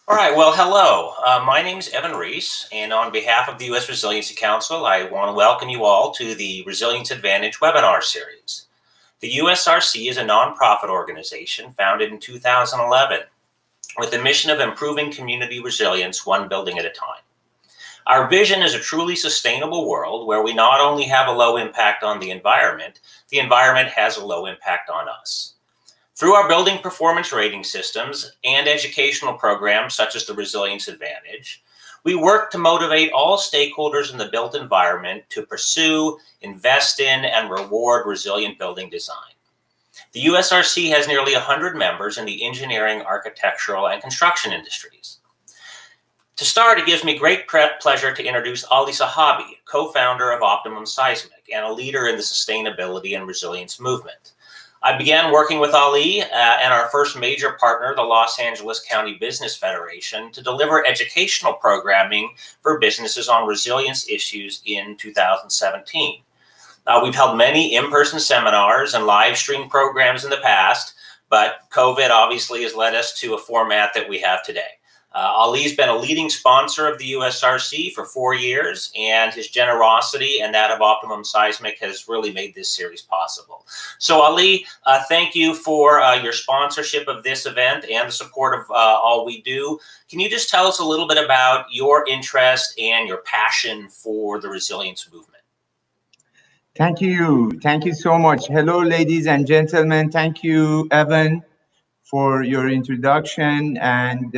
All right, well, hello. My name is Evan Reese, and on behalf of the U.S. Resiliency Council, I want to welcome you all to the Resilience Advantage webinar series. The USRC is a nonprofit organization founded in 2011 with the mission of improving community resilience one building at a time. Our vision is a truly sustainable world where we not only have a low impact on the environment has a low impact on us. Through our building performance rating systems and educational programs such as the Resilience Advantage, we work to motivate all stakeholders in the built environment to pursue, invest in, and reward resilient building design. The USRC has nearly 100 members in the engineering, architectural, and construction industries. To start, it gives me great pleasure to introduce Ali Sahabi, co-founder of Optimum Seismic and a leader in the sustainability and resilience movement. I began working with Ali and our first major partner, the Los Angeles County Business Federation, to deliver educational programming for businesses on resilience issues in 2017. We've held many in-person seminars and live stream programs in the past, but COVID obviously has led us to a format that we have today. Ali's been a leading sponsor of the USRC for 4 years, and his generosity and that of Optimum Seismic has really made this series possible. So Ali, thank you for your sponsorship of this event and the support of all we do. Can you just tell us a little bit about your interest and your passion for the resilience movement? Thank you. Thank you so much. Hello, ladies and gentlemen. Thank you, Evan, for your introduction. And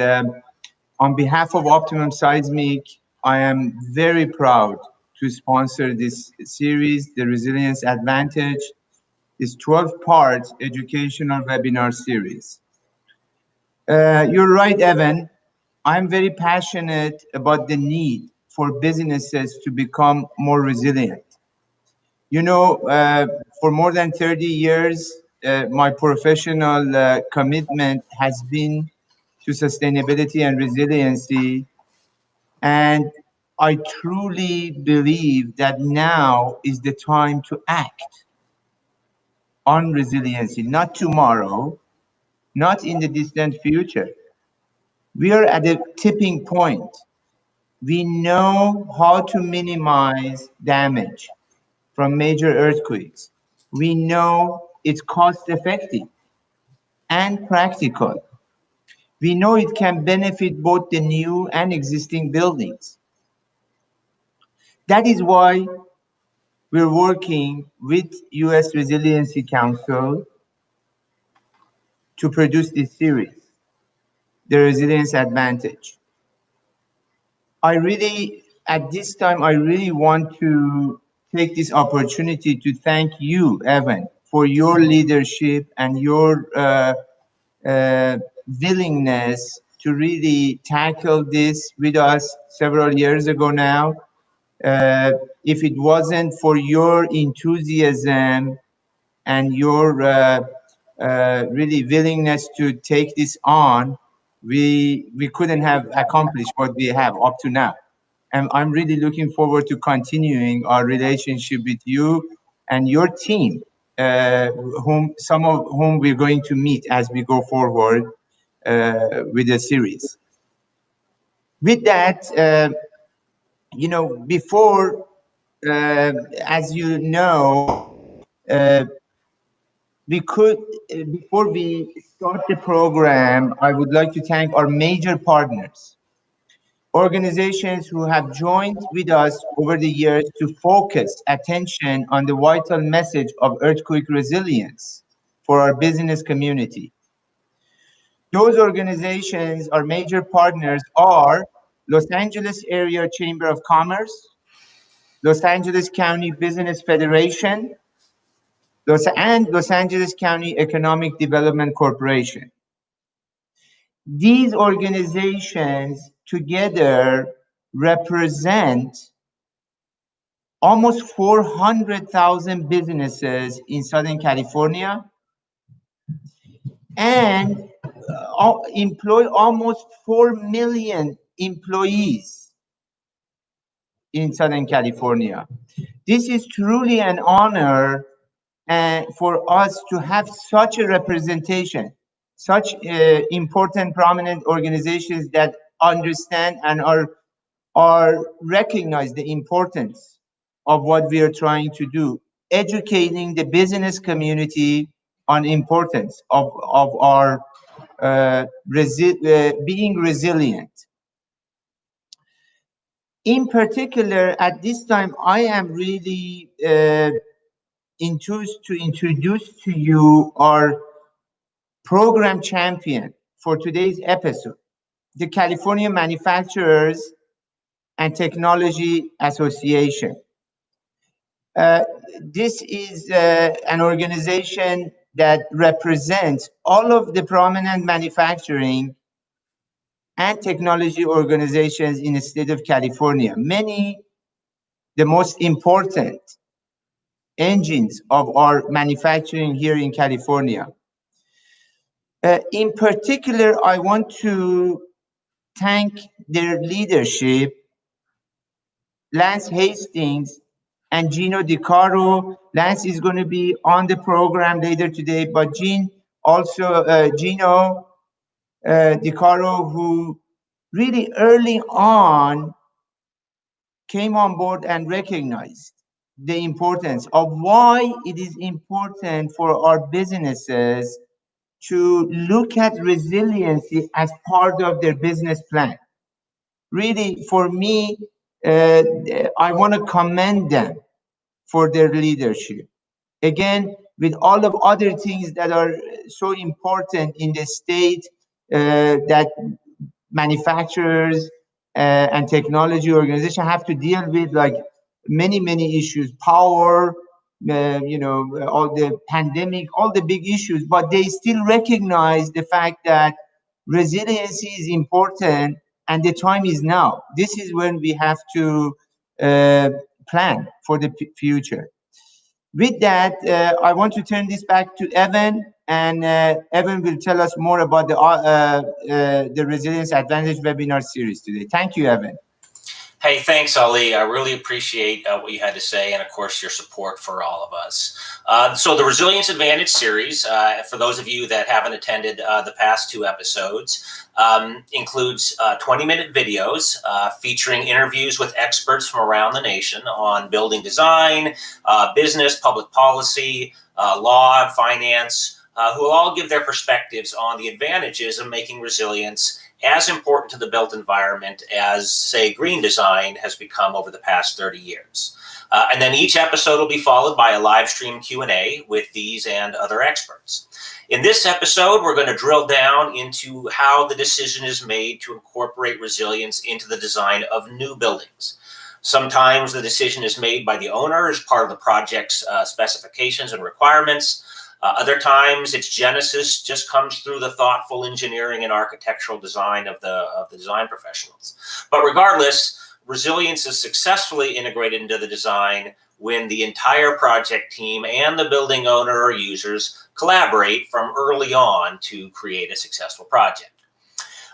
on behalf of Optimum Seismic, I am very proud to sponsor this series, the Resilience Advantage, this 12-part educational webinar series. You're right, Evan. I'm very passionate about the need for businesses to become more resilient. You know, for more than 30 years, my professional commitment has been to sustainability and resiliency. And I truly believe that now is the time to act on resiliency, not tomorrow, not in the distant future. We are at a tipping point. We know how to minimize damage from major earthquakes. We know it's cost effective and practical. We know it can benefit both the new and existing buildings. That is why we're working with US Resiliency Council to produce this series, the Resilience Advantage. At this time, I really want to take this opportunity to thank you, Evan, for your leadership and your willingness to really tackle this with us several years ago now. If it wasn't for your enthusiasm and your really willingness to take this on, we couldn't have accomplished what we have up to now. And I'm really looking forward to continuing our relationship with you and your team, some of whom we're going to meet as we go forward with the series. With that, you know, as you know, before we start the program, I would like to thank our major partners, organizations who have joined with us over the years to focus attention on the vital message of earthquake resilience for our business community. Those organizations, our major partners, are Los Angeles Area Chamber of Commerce, Los Angeles County Business Federation, and Los Angeles County Economic Development Corporation. These organizations together represent almost 400,000 businesses in Southern California and employ almost 4 million employees in Southern California. This is truly an honor for us to have such a representation such important, prominent organizations that understand and are recognize the importance of what we are trying to do, educating the business community on importance of our being resilient. In particular, at this time, I am really enthused to introduce to you our program champion for today's episode, the California Manufacturers and Technology Association. This is an organization that represents all of the prominent manufacturing and technology organizations in the state of California. Many, the most important engines of our manufacturing here in California. In particular, I want to thank their leadership, Lance Hastings and Gino DiCaro. Lance is going to be on the program later today, but Gino DiCaro, who really early on came on board and recognized the importance of why it is important for our businesses to look at resiliency as part of their business plan. Really, for me, I want to commend them for their leadership. Again, with all of other things that are so important in the state, that manufacturers and technology organizations have to deal with, like many issues, power, all the pandemic, all the big issues, but they still recognize the fact that resiliency is important and the time is now. This is when we have to plan for the future. With that, I want to turn this back to Evan, and Evan will tell us more about the Resilience Advantage webinar series today. Thank you, Evan. Hey, thanks, Ali. I really appreciate what you had to say, and of course, your support for all of us. So the Resilience Advantage series, for those of you that haven't attended the past two episodes, includes 20-minute videos featuring interviews with experts from around the nation on building design, business, public policy, law, and finance, who will all give their perspectives on the advantages of making resilience as important to the built environment as, say, green design has become over the past 30 years. And then each episode will be followed by a live stream Q&A with these and other experts. In this episode, we're going to drill down into how the decision is made to incorporate resilience into the design of new buildings. Sometimes the decision is made by the owner as part of the project's specifications and requirements. Other times, its genesis just comes through the thoughtful engineering and architectural design of the design professionals. But regardless, resilience is successfully integrated into the design when the entire project team and the building owner or users collaborate from early on to create a successful project.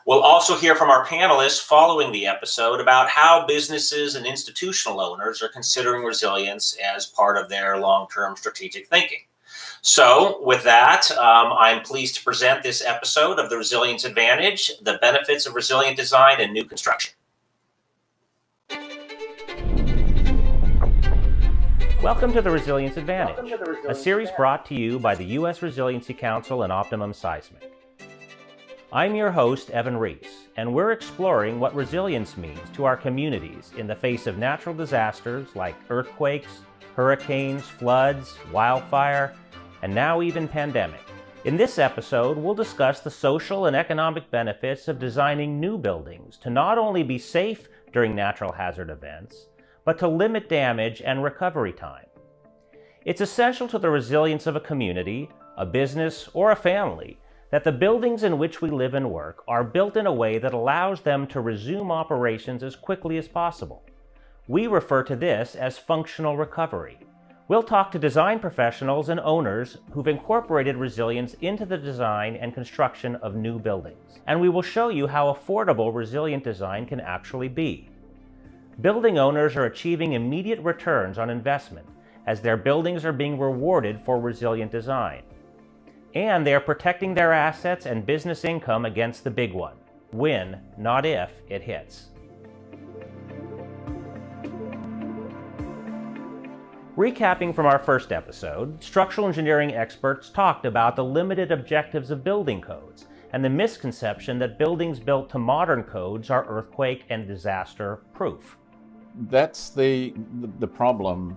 We'll also hear from our panelists following the episode about how businesses and institutional owners are considering resilience as part of their long-term strategic thinking. So with that, I'm pleased to present this episode of the Resilience Advantage, the benefits of resilient design and new construction. Welcome to the Resilience Advantage, a series brought to you by the U.S. Resiliency Council and Optimum Seismic. I'm your host, Evan Reese, and we're exploring what resilience means to our communities in the face of natural disasters like earthquakes, hurricanes, floods, wildfire, and now even pandemic. In this episode, we'll discuss the social and economic benefits of designing new buildings to not only be safe during natural hazard events, but to limit damage and recovery time. It's essential to the resilience of a community, a business, or a family that the buildings in which we live and work are built in a way that allows them to resume operations as quickly as possible. We refer to this as functional recovery. We'll talk to design professionals and owners who've incorporated resilience into the design and construction of new buildings. And we will show you how affordable resilient design can actually be. Building owners are achieving immediate returns on investment as their buildings are being rewarded for resilient design. And they are protecting their assets and business income against the big one, when, not if, it hits. Recapping from our first episode, structural engineering experts talked about the limited objectives of building codes and the misconception that buildings built to modern codes are earthquake and disaster proof. That's the problem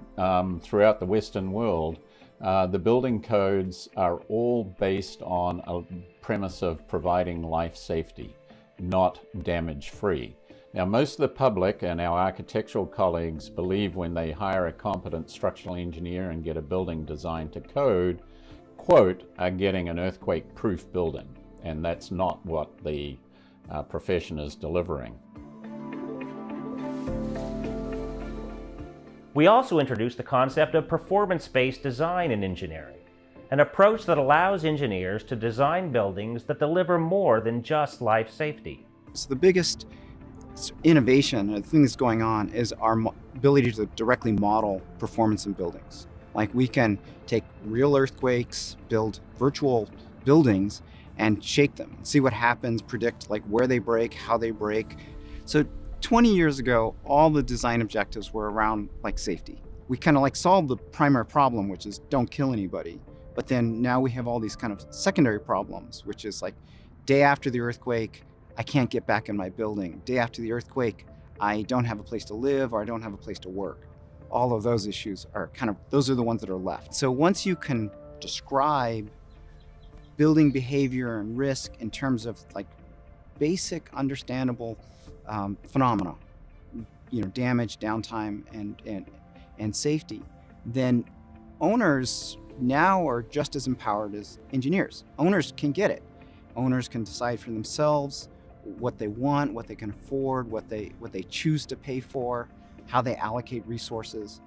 throughout the Western world. The building codes are all based on a premise of providing life safety, not damage-free. Now, most of the public and our architectural colleagues believe when they hire a competent structural engineer and get a building designed to code, quote, are getting an earthquake-proof building. And that's not what the profession is delivering. We also introduced the concept of performance-based design in engineering, an approach that allows engineers to design buildings that deliver more than just life safety. So the biggest innovation, the thing that's going on, is our ability to directly model performance in buildings. Like, we can take real earthquakes, build virtual buildings, and shake them, see what happens, predict like where they break, how they break. So 20 years ago, all the design objectives were around like safety. We kind of like solved the primary problem, which is don't kill anybody. But then now we have all these kind of secondary problems, which is like day after the earthquake, I can't get back in my building. Day after the earthquake, I don't have a place to live or I don't have a place to work. All of those issues are those are the ones that are left. So once you can describe building behavior and risk in terms of like basic understandable phenomena, damage, downtime, and safety, then owners now are just as empowered as engineers. Owners can get it. Owners can decide for themselves what they want, what they can afford, what they choose to pay for, how they allocate resources.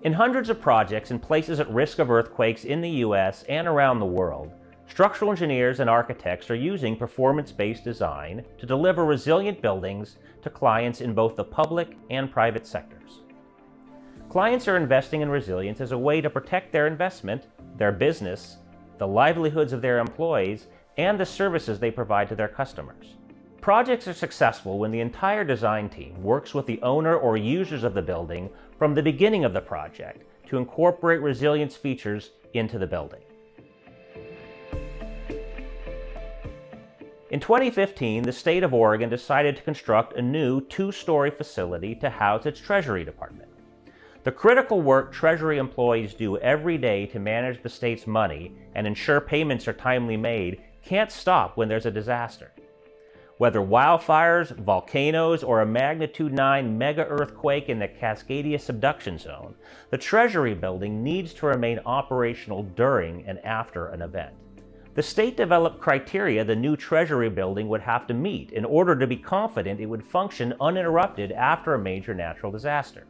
In hundreds of projects in places at risk of earthquakes in the US and around the world, structural engineers and architects are using performance-based design to deliver resilient buildings to clients in both the public and private sectors. Clients are investing in resilience as a way to protect their investment, their business, the livelihoods of their employees, and the services they provide to their customers. Projects are successful when the entire design team works with the owner or users of the building from the beginning of the project to incorporate resilience features into the building. In 2015, the state of Oregon decided to construct a new two-story facility to house its Treasury Department. The critical work Treasury employees do every day to manage the state's money and ensure payments are timely made can't stop when there's a disaster. Whether wildfires, volcanoes, or a magnitude 9 mega-earthquake in the Cascadia subduction zone, the Treasury building needs to remain operational during and after an event. The state developed criteria the new Treasury building would have to meet in order to be confident it would function uninterrupted after a major natural disaster.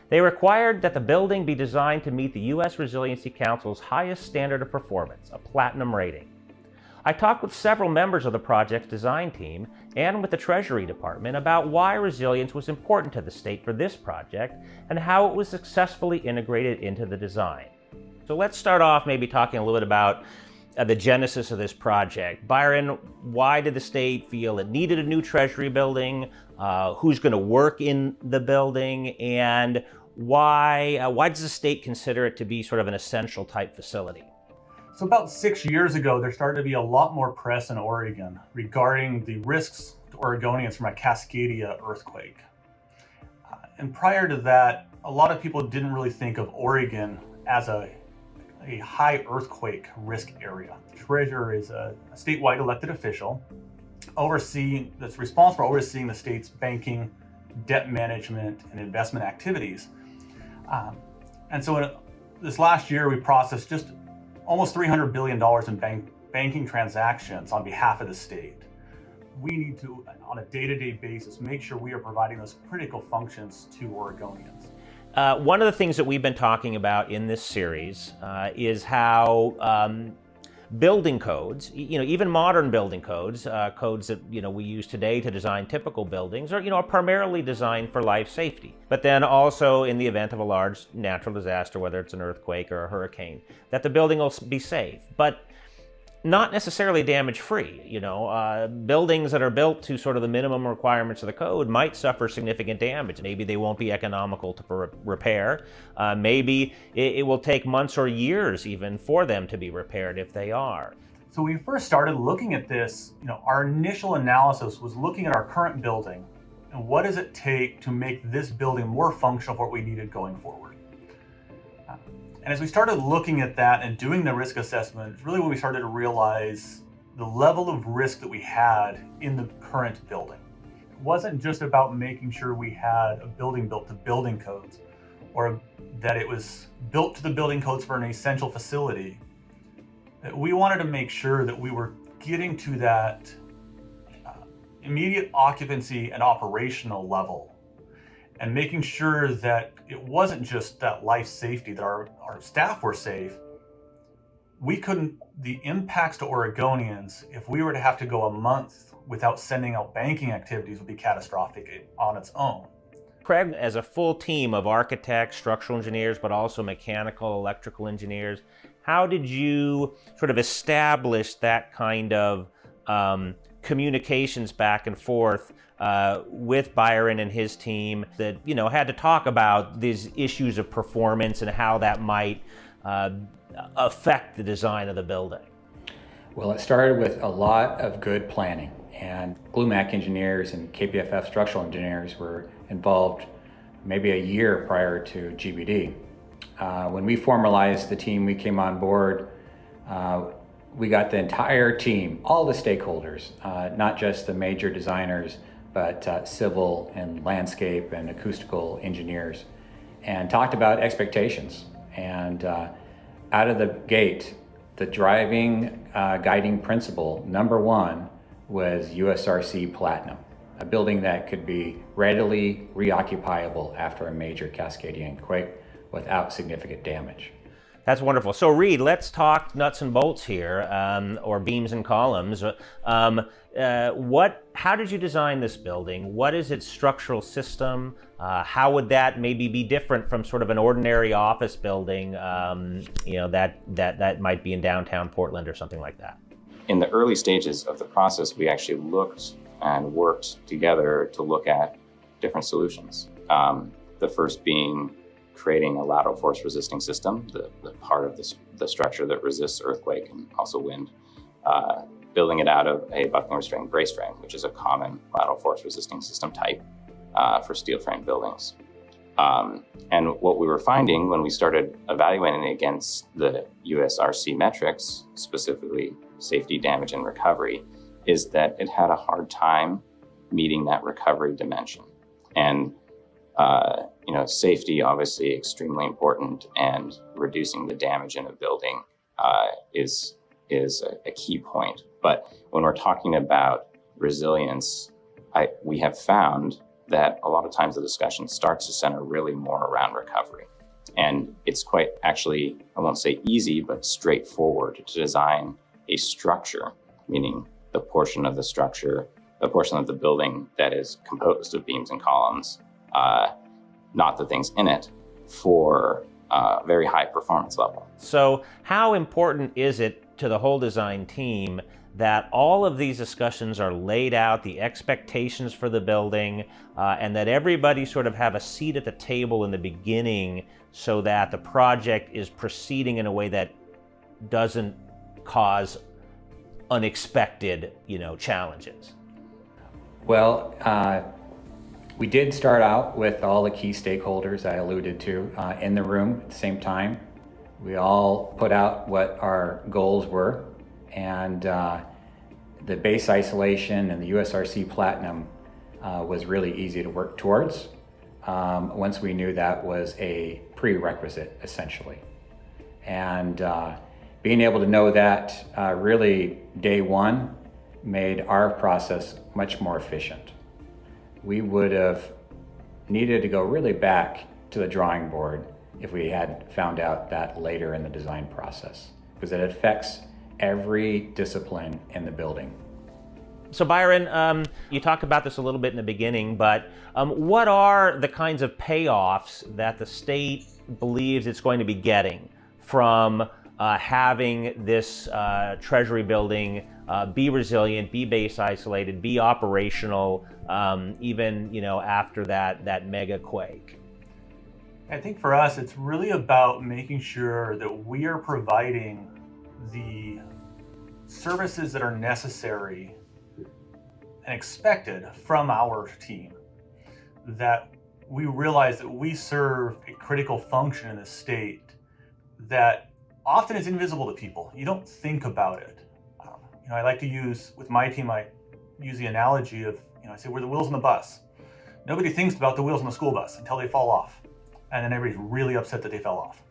They required that the building be designed to meet the U.S. Resiliency Council's highest standard of performance, a platinum rating. I talked with several members of the project's design team and with the Treasury Department about why resilience was important to the state for this project and how it was successfully integrated into the design. So let's start off maybe talking a little bit about the genesis of this project. Byron, why did the state feel it needed a new Treasury building? Who's going to work in the building? And why does the state consider it to be sort of an essential type facility? So about 6 years ago, there started to be a lot more press in Oregon regarding the risks to Oregonians from a Cascadia earthquake. And prior to that, a lot of people didn't really think of Oregon as a high earthquake risk area. The treasurer is a statewide elected official that's responsible for overseeing the state's banking, debt management, and investment activities. And so in this last year, we processed just almost $300 billion in banking transactions on behalf of the state. We need to, on a day-to-day basis, make sure we are providing those critical functions to Oregonians. One of the things that we've been talking about in this series is how building codes, even modern building codes, codes that we use today to design typical buildings, are primarily designed for life safety. But then also in the event of a large natural disaster, whether it's an earthquake or a hurricane, that the building will be safe. But not necessarily damage-free. Buildings that are built to sort of the minimum requirements of the code might suffer significant damage. Maybe they won't be economical to repair. Maybe it will take months or years even for them to be repaired if they are. So when we first started looking at this, our initial analysis was looking at our current building and what does it take to make this building more functional for what we needed going forward. And as we started looking at that and doing the risk assessment, it's really when we started to realize the level of risk that we had in the current building. It wasn't just about making sure we had a building built to building codes or that it was built to the building codes for an essential facility. We wanted to make sure that we were getting to that immediate occupancy and operational level and making sure that it wasn't just that life safety, that our staff were safe. The impacts to Oregonians, if we were to have to go a month without sending out banking activities, would be catastrophic on its own. Craig, as a full team of architects, structural engineers, but also mechanical, electrical engineers, how did you sort of establish that kind of communications back and forth with Byron and his team that, had to talk about these issues of performance and how that might affect the design of the building? Well, it started with a lot of good planning, and GluMac engineers and KPFF structural engineers were involved maybe a year prior to GBD. When we formalized the team, we came on board, we got the entire team, all the stakeholders, not just the major designers, but civil and landscape and acoustical engineers, and talked about expectations. And out of the gate, the driving guiding principle, number one, was USRC Platinum, a building that could be readily reoccupiable after a major Cascadian quake without significant damage. That's wonderful. So Reed, let's talk nuts and bolts here, or beams and columns. How did you design this building? What is its structural system? How would that maybe be different from sort of an ordinary office building, that might be in downtown Portland or something like that? In the early stages of the process, we actually looked and worked together to look at different solutions. The first being creating a lateral force resisting system, the part of the structure that resists earthquake and also wind, building it out of a buckling restrained brace frame, which is a common lateral force resisting system type for steel frame buildings. And what we were finding when we started evaluating against the USRC metrics, specifically safety, damage, and recovery, is that it had a hard time meeting that recovery dimension. And safety, obviously extremely important, and reducing the damage in a building is a key point. But when we're talking about resilience, we have found that a lot of times the discussion starts to center really more around recovery. And it's quite actually, I won't say easy, but straightforward to design a structure, meaning the portion of the structure, the portion of the building that is composed of beams and columns, not the things in it, for a very high performance level. So how important is it to the whole design team that all of these discussions are laid out, the expectations for the building, and that everybody sort of have a seat at the table in the beginning so that the project is proceeding in a way that doesn't cause unexpected, challenges? Well, we did start out with all the key stakeholders I alluded to in the room at the same time. We all put out what our goals were, and the base isolation and the USRC Platinum was really easy to work towards once we knew that was a prerequisite, essentially. And being able to know that really day one made our process much more efficient. We would have needed to go really back to the drawing board if we had found out that later in the design process, because it affects every discipline in the building. So Byron, you talked about this a little bit in the beginning, but what are the kinds of payoffs that the state believes it's going to be getting from having this treasury building be resilient, be base isolated, be operational, even after that mega quake? I think for us, it's really about making sure that we are providing the services that are necessary and expected from our team. That we realize that we serve a critical function in the state that often is invisible to people. You don't think about it. I like to use, with my team, I use the analogy of, I say we're the wheels on the bus. Nobody thinks about the wheels on the school bus until they fall off. And then everybody's really upset that they fell off.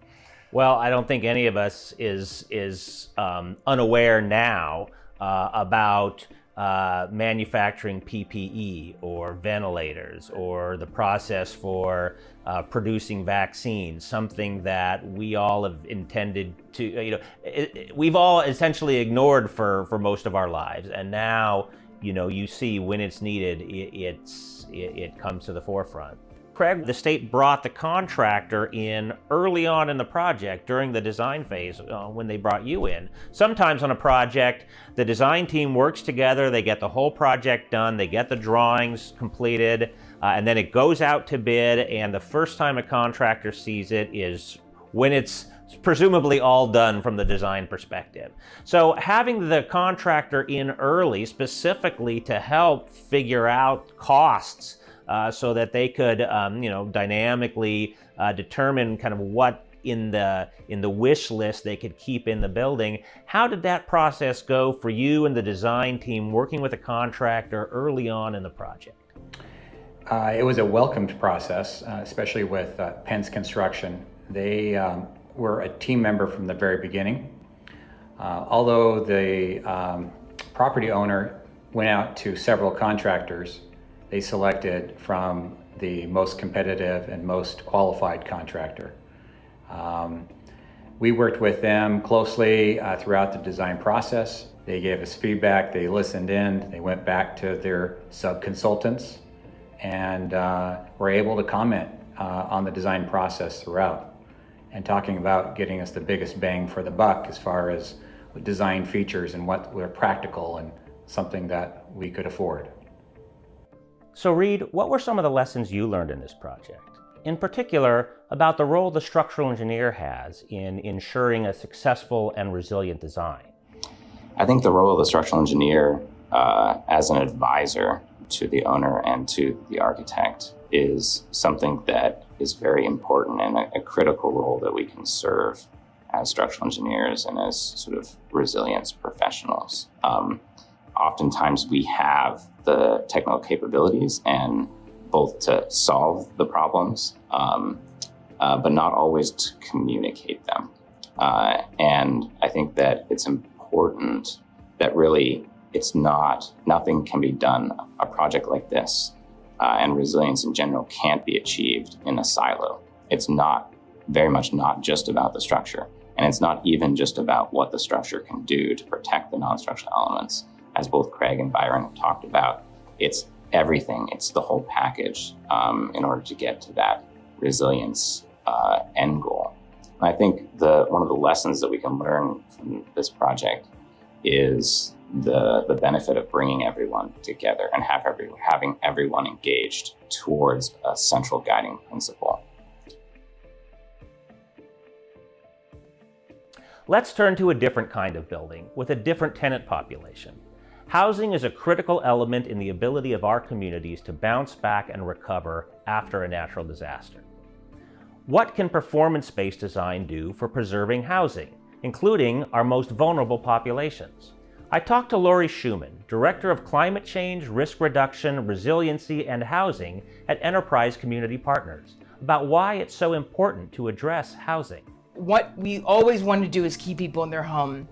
Well, I don't think any of us is unaware now about manufacturing PPE or ventilators or the process for producing vaccines, something that we all have intended to, we've all essentially ignored for most of our lives. And now, you see when it's needed, it comes to the forefront. Craig, the state brought the contractor in early on in the project during the design phase when they brought you in. Sometimes on a project, the design team works together, they get the whole project done, they get the drawings completed, and then it goes out to bid, and the first time a contractor sees it is when it's presumably all done from the design perspective. So having the contractor in early specifically to help figure out costs so that they could, dynamically determine kind of what in the wish list they could keep in the building. How did that process go for you and the design team working with a contractor early on in the project? It was a welcomed process, especially with Pence Construction. They were a team member from the very beginning. Although the property owner went out to several contractors, they selected from the most competitive and most qualified contractor. We worked with them closely throughout the design process. They gave us feedback, they listened in, they went back to their sub-consultants and were able to comment on the design process throughout and talking about getting us the biggest bang for the buck as far as design features and what were practical and something that we could afford. So Reed, what were some of the lessons you learned in this project? In particular, about the role the structural engineer has in ensuring a successful and resilient design. I think the role of the structural engineer as an advisor to the owner and to the architect is something that is very important and a critical role that we can serve as structural engineers and as sort of resilience professionals. Oftentimes we have the technical capabilities and both to solve the problems, but not always to communicate them. And I think that it's important that really nothing can be done. A project like this and resilience in general can't be achieved in a silo. It's very much not just about the structure. And it's not even just about what the structure can do to protect the non-structural elements. As both Craig and Byron have talked about, it's everything. It's the whole package in order to get to that resilience end goal. And I think one of the lessons that we can learn from this project is the benefit of bringing everyone together and having everyone engaged towards a central guiding principle. Let's turn to a different kind of building with a different tenant population. Housing is a critical element in the ability of our communities to bounce back and recover after a natural disaster. What can performance-based design do for preserving housing, including our most vulnerable populations? I talked to Lori Schumann, Director of Climate Change, Risk Reduction, Resiliency, and Housing at Enterprise Community Partners, about why it's so important to address housing. What we always want to do is keep people in their home.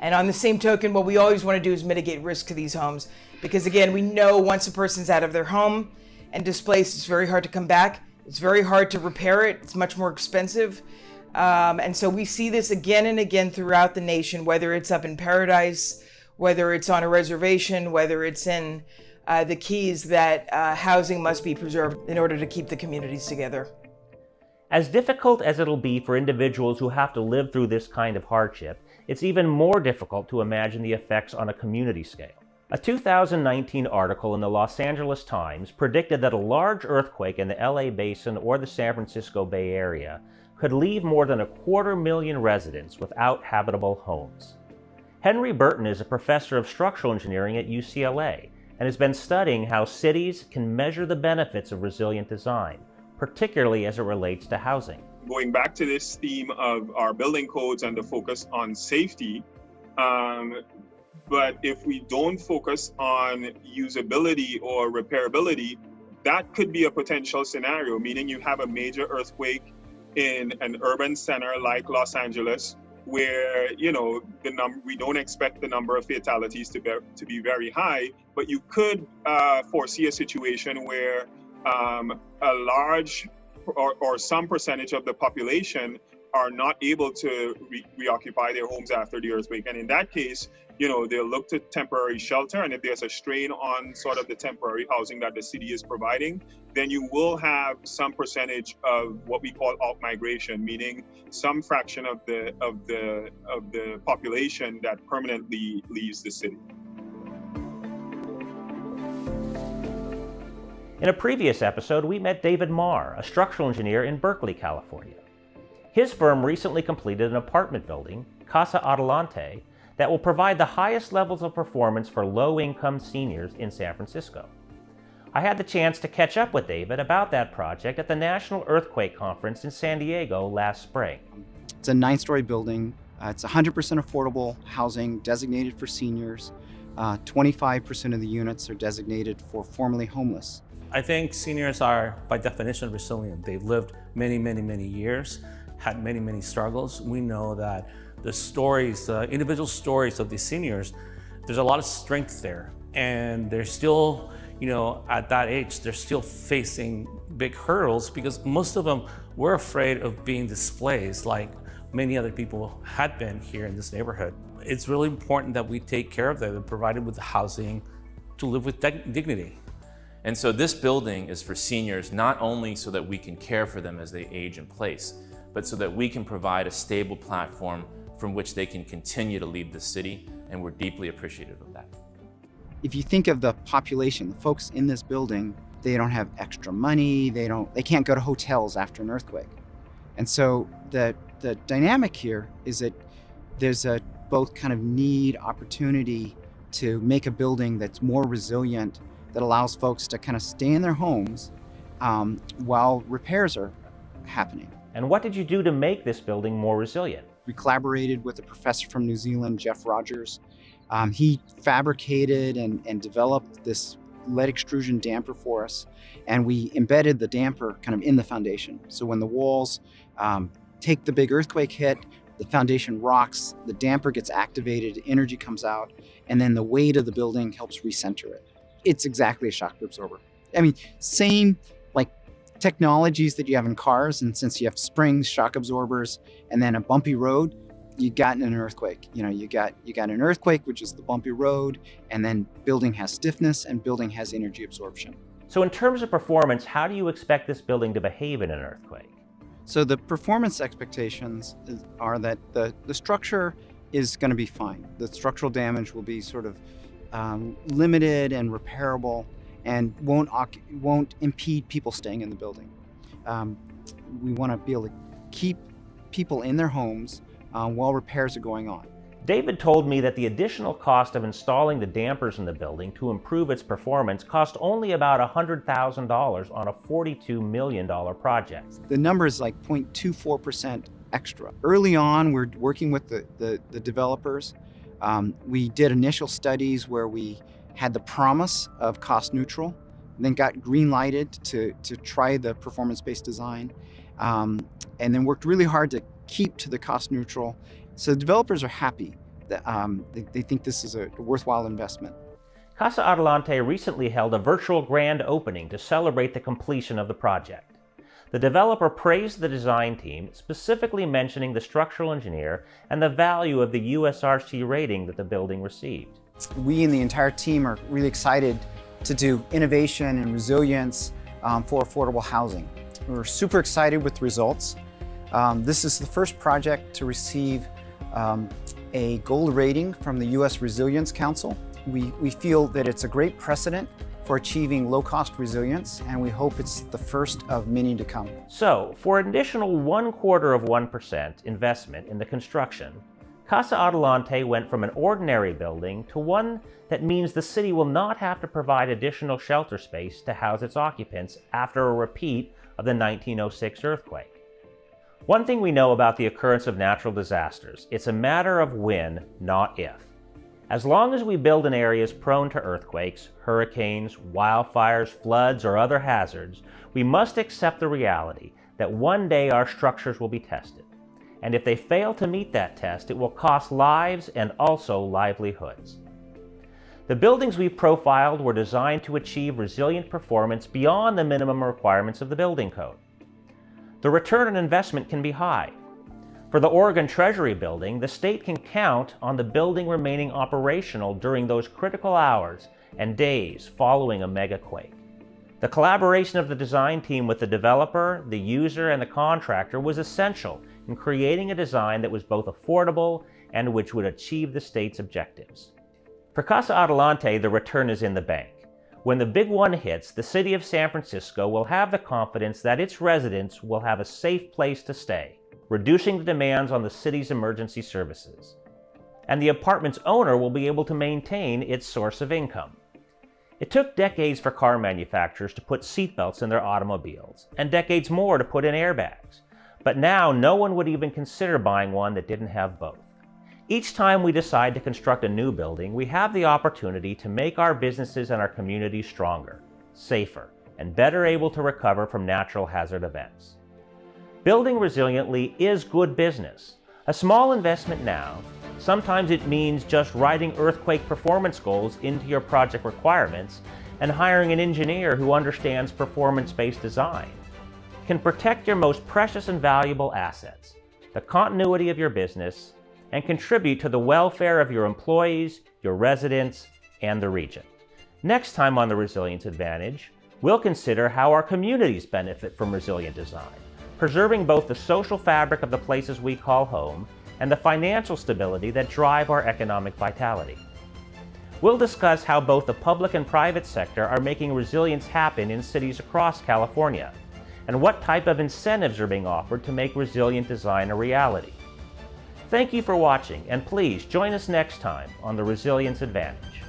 And on the same token, what we always want to do is mitigate risk to these homes. Because again, we know once a person's out of their home and displaced, it's very hard to come back. It's very hard to repair it. It's much more expensive. And so we see this again and again throughout the nation, whether it's up in Paradise, whether it's on a reservation, whether it's in the Keys, that housing must be preserved in order to keep the communities together. As difficult as it'll be for individuals who have to live through this kind of hardship, it's even more difficult to imagine the effects on a community scale. A 2019 article in the Los Angeles Times predicted that a large earthquake in the LA Basin or the San Francisco Bay Area could leave more than 250,000 residents without habitable homes. Henry Burton is a professor of structural engineering at UCLA and has been studying how cities can measure the benefits of resilient design, particularly as it relates to housing. Going back to this theme of our building codes and the focus on safety, but if we don't focus on usability or repairability, that could be a potential scenario, meaning you have a major earthquake in an urban center like Los Angeles, where we don't expect the number of fatalities to be very high, but you could foresee a situation where a large or some percentage of the population are not able to reoccupy their homes after the earthquake. And in that case, they'll look to temporary shelter. And if there's a strain on sort of the temporary housing that the city is providing, then you will have some percentage of what we call out-migration, meaning some fraction of the population that permanently leaves the city. In a previous episode, we met David Marr, a structural engineer in Berkeley, California. His firm recently completed an apartment building, Casa Adelante, that will provide the highest levels of performance for low-income seniors in San Francisco. I had the chance to catch up with David about that project at the National Earthquake Conference in San Diego last spring. It's a 9-story building. It's 100% affordable housing designated for seniors. 25% of the units are designated for formerly homeless. I think seniors are, by definition, resilient. They've lived many, many, many years, had many, many struggles. We know that the stories, the individual stories of the seniors, there's a lot of strength there. And they're still, at that age, they're still facing big hurdles because most of them were afraid of being displaced like many other people had been here in this neighborhood. It's really important that we take care of them and provide them with the housing to live with dignity. And so this building is for seniors, not only so that we can care for them as they age in place, but so that we can provide a stable platform from which they can continue to lead the city, and we're deeply appreciative of that. If you think of the population, the folks in this building, they don't have extra money, they can't go to hotels after an earthquake. And so the dynamic here is that there's a both kind of need, opportunity to make a building that's more resilient, that allows folks to kind of stay in their homes while repairs are happening. And what did you do to make this building more resilient? We collaborated with a professor from New Zealand, Jeff Rogers. He fabricated and developed this lead extrusion damper for us, and we embedded the damper kind of in the foundation. So when the walls take the big earthquake hit, the foundation rocks, the damper gets activated, energy comes out, and then the weight of the building helps recenter it. It's exactly a shock absorber. I mean, same like technologies that you have in cars, and since you have springs, shock absorbers, and then a bumpy road, you got an earthquake. You got an earthquake, which is the bumpy road, and then building has stiffness and building has energy absorption. So in terms of performance, how do you expect this building to behave in an earthquake? So the performance expectations are that the structure is going to be fine. The structural damage will be sort of limited and repairable, and won't impede people staying in the building. We want to be able to keep people in their homes while repairs are going on. David told me that the additional cost of installing the dampers in the building to improve its performance cost only about $100,000 on a $42 million project. The number is like 0.24% extra. Early on, we're working with the developers. We did initial studies where we had the promise of cost neutral, then got green lighted to try the performance-based design, and then worked really hard to keep to the cost neutral. So the developers are happy that they think this is a worthwhile investment. Casa Adelante recently held a virtual grand opening to celebrate the completion of the project. The developer praised the design team, specifically mentioning the structural engineer and the value of the USRC rating that the building received. We and the entire team are really excited to do innovation and resilience for affordable housing. We're super excited with the results. This is the first project to receive a gold rating from the U.S. Resilience Council. We feel that it's a great precedent for achieving low-cost resilience, and we hope it's the first of many to come. So, for an additional 0.25% investment in the construction, Casa Adelante went from an ordinary building to one that means the city will not have to provide additional shelter space to house its occupants after a repeat of the 1906 earthquake. One thing we know about the occurrence of natural disasters, it's a matter of when, not if. As long as we build in areas prone to earthquakes, hurricanes, wildfires, floods, or other hazards, we must accept the reality that one day our structures will be tested. And if they fail to meet that test, it will cost lives and also livelihoods. The buildings we profiled were designed to achieve resilient performance beyond the minimum requirements of the building code. The return on investment can be high. For the Oregon Treasury building, the state can count on the building remaining operational during those critical hours and days following a mega quake. The collaboration of the design team with the developer, the user, and the contractor was essential in creating a design that was both affordable and which would achieve the state's objectives. For Casa Adelante, the return is in the bank. When the big one hits, the city of San Francisco will have the confidence that its residents will have a safe place to stay, reducing the demands on the city's emergency services. And the apartment's owner will be able to maintain its source of income. It took decades for car manufacturers to put seatbelts in their automobiles, and decades more to put in airbags. But now no one would even consider buying one that didn't have both. Each time we decide to construct a new building, we have the opportunity to make our businesses and our communities stronger, safer, and better able to recover from natural hazard events. Building resiliently is good business. A small investment now, sometimes it means just writing earthquake performance goals into your project requirements and hiring an engineer who understands performance-based design, can protect your most precious and valuable assets, the continuity of your business, and contribute to the welfare of your employees, your residents, and the region. Next time on the Resilience Advantage, we'll consider how our communities benefit from resilient design, preserving both the social fabric of the places we call home and the financial stability that drive our economic vitality. We'll discuss how both the public and private sector are making resilience happen in cities across California, and what type of incentives are being offered to make resilient design a reality. Thank you for watching, and please join us next time on the Resilience Advantage.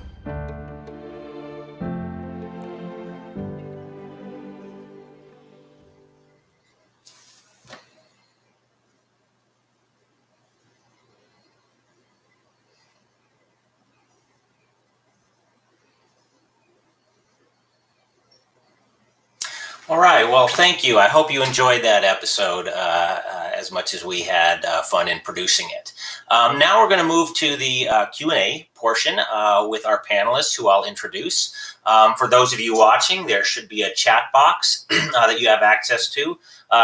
All right, well, thank you. I hope you enjoyed that episode as much as we had fun in producing it. Now we're going to move to the Q&A portion with our panelists, who I'll introduce. For those of you watching, there should be a chat box that you have access to.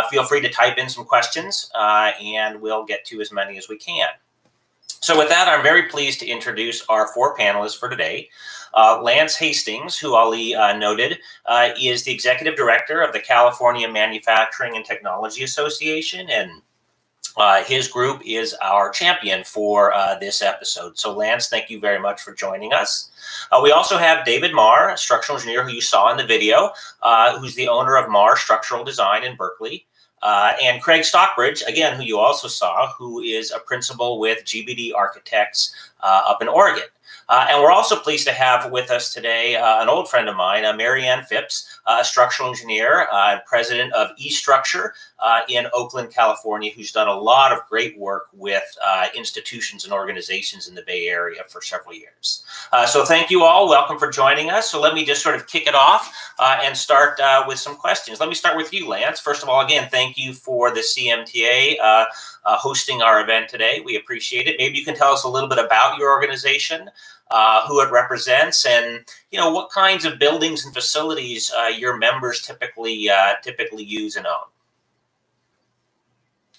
Feel free to type in some questions, and we'll get to as many as we can. So with that, I'm very pleased to introduce our four panelists for today. Lance Hastings, who Ali noted, is the Executive Director of the California Manufacturing and Technology Association, and his group is our champion for this episode. So Lance, thank you very much for joining us. We also have David Marr, a structural engineer who you saw in the video, who's the owner of Marr Structural Design in Berkeley. And Craig Stockbridge, again, who you also saw, who is a principal with GBD Architects up in Oregon. And we're also pleased to have with us today an old friend of mine, Marianne Phipps, a structural engineer and president of eStructure in Oakland, California, who's done a lot of great work with institutions and organizations in the Bay Area for several years. So thank you all. Welcome for joining us. So let me just sort of kick it off and start with some questions. Let me start with you, Lance. First of all, again, thank you for the CMTA hosting our event today. We appreciate it. Maybe you can tell us a little bit about your organization, who it represents, and what kinds of buildings and facilities your members typically use and own.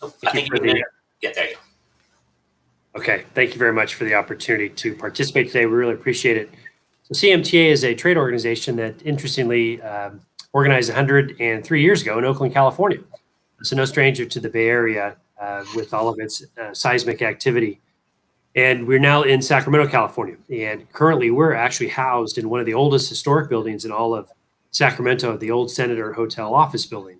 Oh, I think you did. Yeah, there you go. Okay, thank you very much for the opportunity to participate today. We really appreciate it. So CMTA is a trade organization that, interestingly, organized 103 years ago in Oakland, California. So no stranger to the Bay Area with all of its seismic activity. And we're now in Sacramento, California. And currently we're actually housed in one of the oldest historic buildings in all of Sacramento, the old Senator Hotel office building,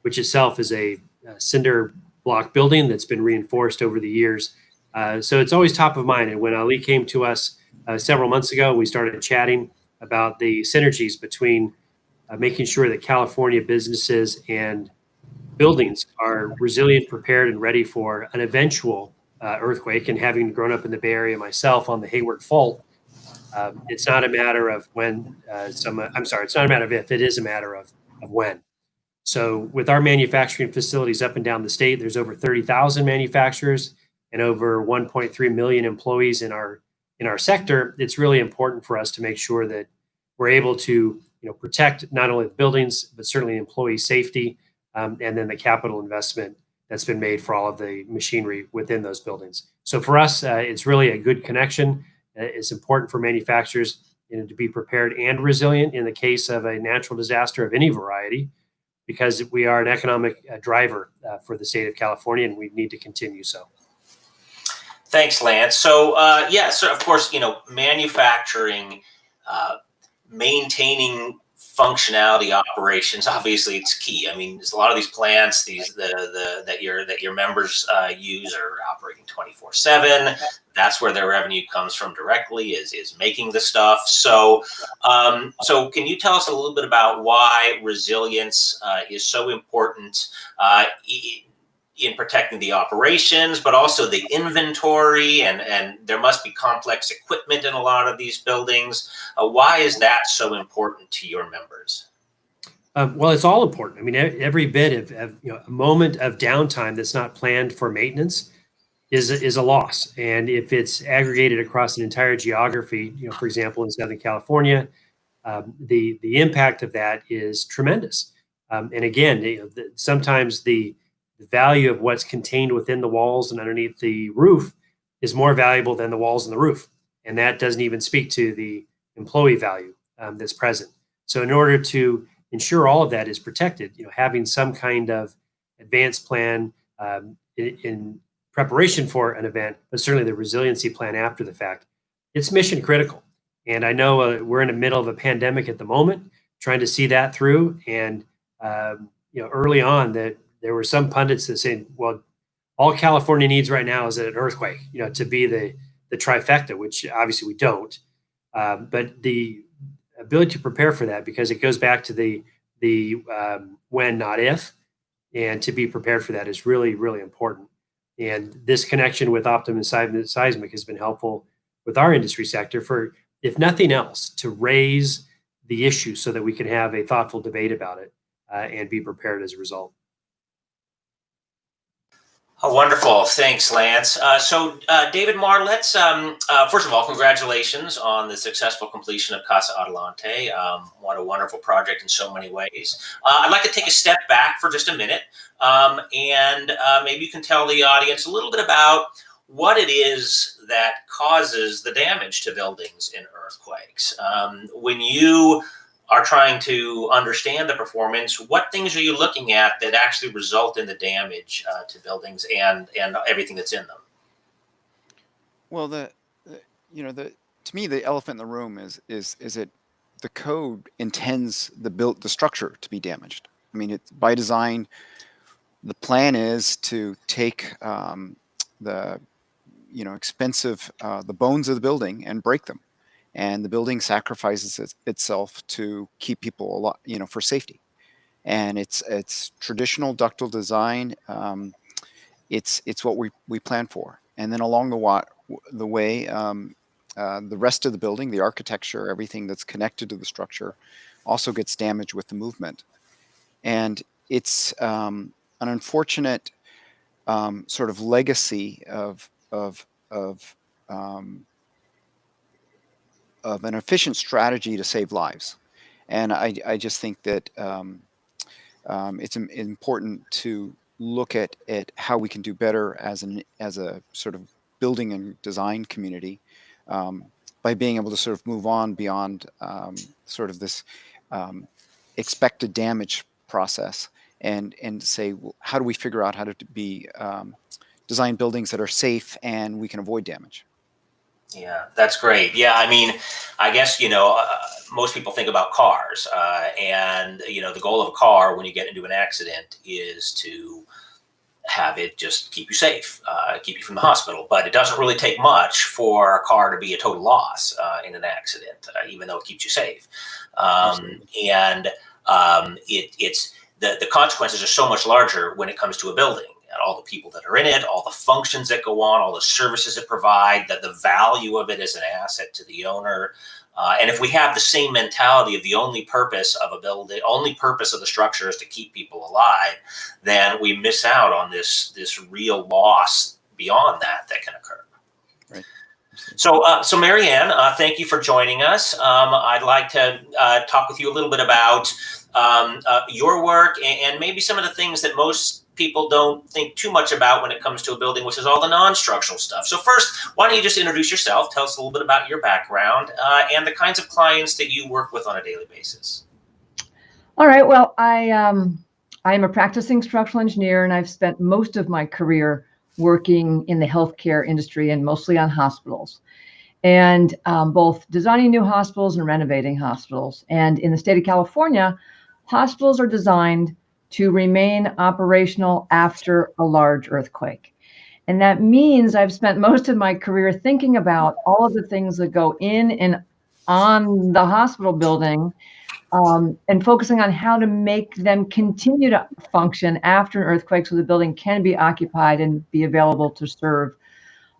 which itself is a cinder block building that's been reinforced over the years. So it's always top of mind. And when Ali came to us several months ago, we started chatting about the synergies between making sure that California businesses and buildings are resilient, prepared, and ready for an eventual earthquake. And having grown up in the Bay Area myself on the Hayward Fault, it's not a matter of when it's not a matter of if, it is a matter of when. So with our manufacturing facilities up and down the state, there's over 30,000 manufacturers and over 1.3 million employees in our sector. It's really important for us to make sure that we're able to protect not only the buildings, but certainly employee safety, and then the capital investment that's been made for all of the machinery within those buildings. So for us, it's really a good connection. It's important for manufacturers to be prepared and resilient in the case of a natural disaster of any variety, because we are an economic driver for the state of California, and we need to continue so. Thanks, Lance. So, so of course, manufacturing, maintaining functionality operations, obviously it's key. I mean, there's a lot of these plants, that your members use are operating 24/7. That's where their revenue comes from directly, is making the stuff. So, so can you tell us a little bit about why resilience is so important in protecting the operations, but also the inventory, and there must be complex equipment in a lot of these buildings. Why is that so important to your members? Well, it's all important. I mean, every bit of a moment of downtime that's not planned for maintenance is a loss. And if it's aggregated across an entire geography, for example, in Southern California, the impact of that is tremendous. And again, sometimes the value of what's contained within the walls and underneath the roof is more valuable than the walls and the roof. And that doesn't even speak to the employee value that's present. So in order to ensure all of that is protected, having some kind of advanced plan in preparation for an event, but certainly the resiliency plan after the fact, it's mission critical. And I know we're in the middle of a pandemic at the moment, trying to see that through. And early on, that there were some pundits that said, well, all California needs right now is an earthquake, to be the trifecta, which obviously we don't. But the ability to prepare for that, because it goes back to the when, not if, and to be prepared for that is really, really important. And this connection with Optimum Seismic has been helpful with our industry sector for, if nothing else, to raise the issue so that we can have a thoughtful debate about it and be prepared as a result. Oh, wonderful. Thanks, Lance. So, David Marr, let's, first of all, congratulations on the successful completion of Casa Adelante. What a wonderful project in so many ways. I'd like to take a step back for just a minute, and maybe you can tell the audience a little bit about what it is that causes the damage to buildings in earthquakes. When you are trying to understand the performance, what things are you looking at that actually result in the damage to buildings and everything that's in them? Well, to me, the elephant in the room is it the code intends the structure to be damaged. I mean, it's by design. The plan is to take the expensive the bones of the building and break them. And the building sacrifices itself to keep people alive, for safety. And it's traditional ductile design. It's what we plan for. And then along the way, the rest of the building, the architecture, everything that's connected to the structure, also gets damaged with the movement. And it's an unfortunate sort of legacy of an efficient strategy to save lives. And I just think that it's important to look at how we can do better as a sort of building and design community by being able to sort of move on beyond sort of this expected damage process and say, well, how do we figure out how to be design buildings that are safe and we can avoid damage? Yeah, that's great. Yeah, I mean, I guess, most people think about cars, and, the goal of a car when you get into an accident is to have it just keep you safe, keep you from the hospital. But it doesn't really take much for a car to be a total loss in an accident, even though it keeps you safe. It's the consequences are so much larger when it comes to a building. And all the people that are in it, all the functions that go on, all the services it provides, that the value of it as an asset to the owner. And if we have the same mentality of the only purpose of a building, only purpose of the structure is to keep people alive, then we miss out on this real loss beyond that can occur. Right. So Marianne, thank you for joining us. I'd like to talk with you a little bit about your work and maybe some of the things that most people don't think too much about when it comes to a building, which is all the non-structural stuff. So first, why don't you just introduce yourself, tell us a little bit about your background, and the kinds of clients that you work with on a daily basis. All right, well, I am a practicing structural engineer, and I've spent most of my career working in the healthcare industry and mostly on hospitals, and both designing new hospitals and renovating hospitals. And in the state of California, hospitals are designed to remain operational after a large earthquake. And that means I've spent most of my career thinking about all of the things that go in and on the hospital building, and focusing on how to make them continue to function after an earthquake so the building can be occupied and be available to serve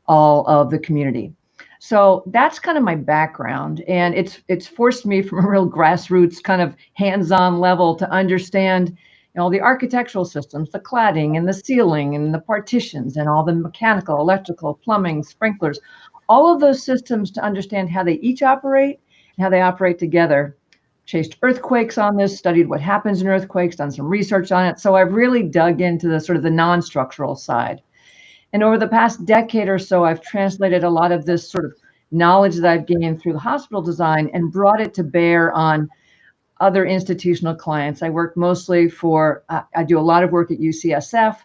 all of the community. So that's kind of my background, and it's forced me from a real grassroots kind of hands-on level to understand the architectural systems, the cladding and the ceiling and the partitions and all the mechanical, electrical, plumbing, sprinklers, all of those systems to understand how they each operate and how they operate together. Chased earthquakes on this, studied what happens in earthquakes, done some research on it. So I've really dug into the sort of the non-structural side. And over the past decade or so, I've translated a lot of this sort of knowledge that I've gained through the hospital design and brought it to bear on other institutional clients. I work mostly I do a lot of work at UCSF,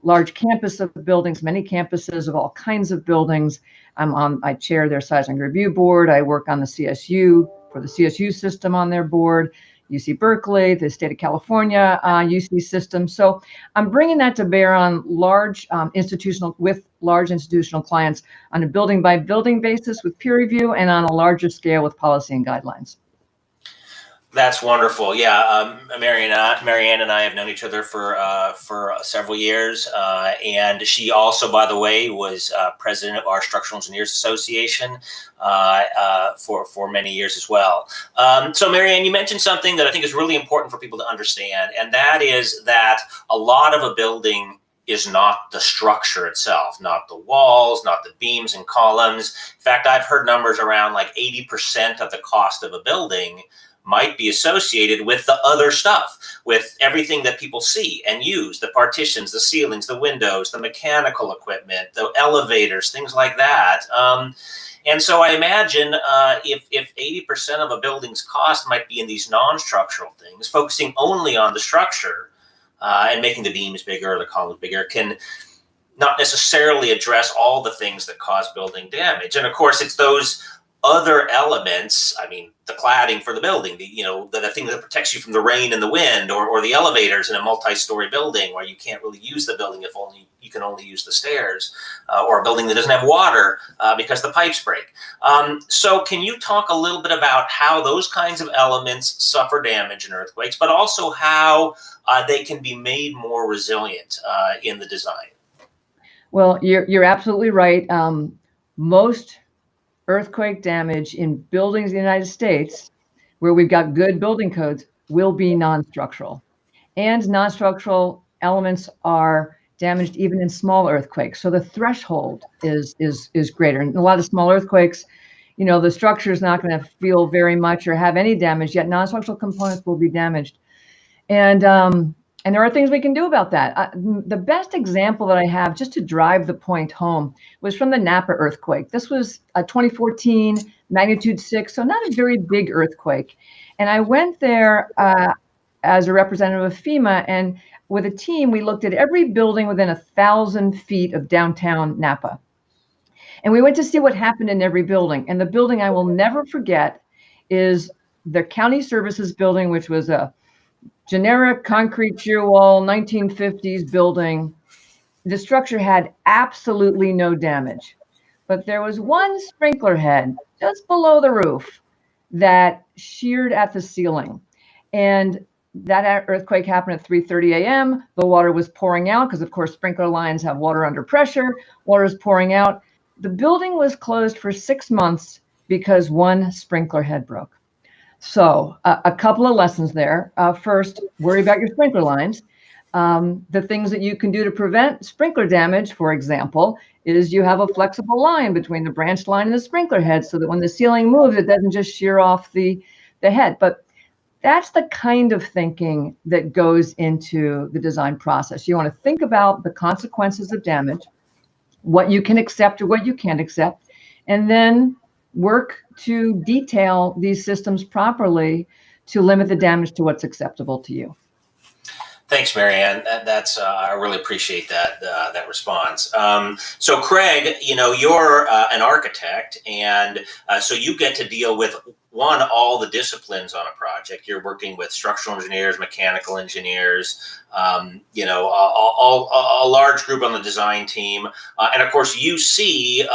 large campus of buildings, many campuses of all kinds of buildings. I chair their seismic review board. I work on the CSU, for the CSU system on their board, UC Berkeley, the state of California, UC system. So I'm bringing that to bear on large institutional clients on a building by building basis with peer review and on a larger scale with policy and guidelines. That's wonderful. Yeah, Marianne and I have known each other for several years, and she also, by the way, was president of our Structural Engineers Association for many years as well. So, Marianne, you mentioned something that I think is really important for people to understand, and that is that a lot of a building is not the structure itself, not the walls, not the beams and columns. In fact, I've heard numbers around like 80% of the cost of a building might be associated with the other stuff, with everything that people see and use, the partitions, the ceilings, the windows, the mechanical equipment, the elevators, things like that. And so I imagine if 80% of a building's cost might be in these non-structural things, focusing only on the structure and making the beams bigger or the columns bigger can not necessarily address all the things that cause building damage. And of course, it's those other elements, I mean, the cladding for the building, the thing that protects you from the rain and the wind, or the elevators in a multi-story building where you can't really use the building if you can only use the stairs, or a building that doesn't have water because the pipes break. So can you talk a little bit about how those kinds of elements suffer damage in earthquakes, but also how they can be made more resilient in the design? Well, you're absolutely right. Most earthquake damage in buildings in the United States, where we've got good building codes, will be non-structural. And non-structural elements are damaged even in small earthquakes. So the threshold is greater. And a lot of small earthquakes, the structure is not going to feel very much or have any damage, yet non-structural components will be damaged. And there are things we can do about that. The best example that I have, just to drive the point home, was from the Napa earthquake. This was a 2014 magnitude 6, so not a very big earthquake. And I went there as a representative of FEMA, and with a team, we looked at every building within 1,000 feet of downtown Napa. And we went to see what happened in every building. And the building I will never forget is the County Services Building, which was a generic concrete shear wall, 1950s building. The structure had absolutely no damage, but there was one sprinkler head just below the roof that sheared at the ceiling. And that earthquake happened at 3:30 a.m. The water was pouring out because, of course, sprinkler lines have water under pressure. Water is pouring out. The building was closed for 6 months because one sprinkler head broke. So a couple of lessons there. First, worry about your sprinkler lines. The things that you can do to prevent sprinkler damage, for example, is you have a flexible line between the branch line and the sprinkler head so that when the ceiling moves, it doesn't just shear off the head. But that's the kind of thinking that goes into the design process. You want to think about the consequences of damage, what you can accept or what you can't accept, and then work to detail these systems properly to limit the damage to what's acceptable to you. Thanks, Marianne. That's I really appreciate that response. So, Craig, you're an architect, and so you get to deal with all the disciplines on a project. You're working with structural engineers, mechanical engineers, a large group on the design team, and of course, you see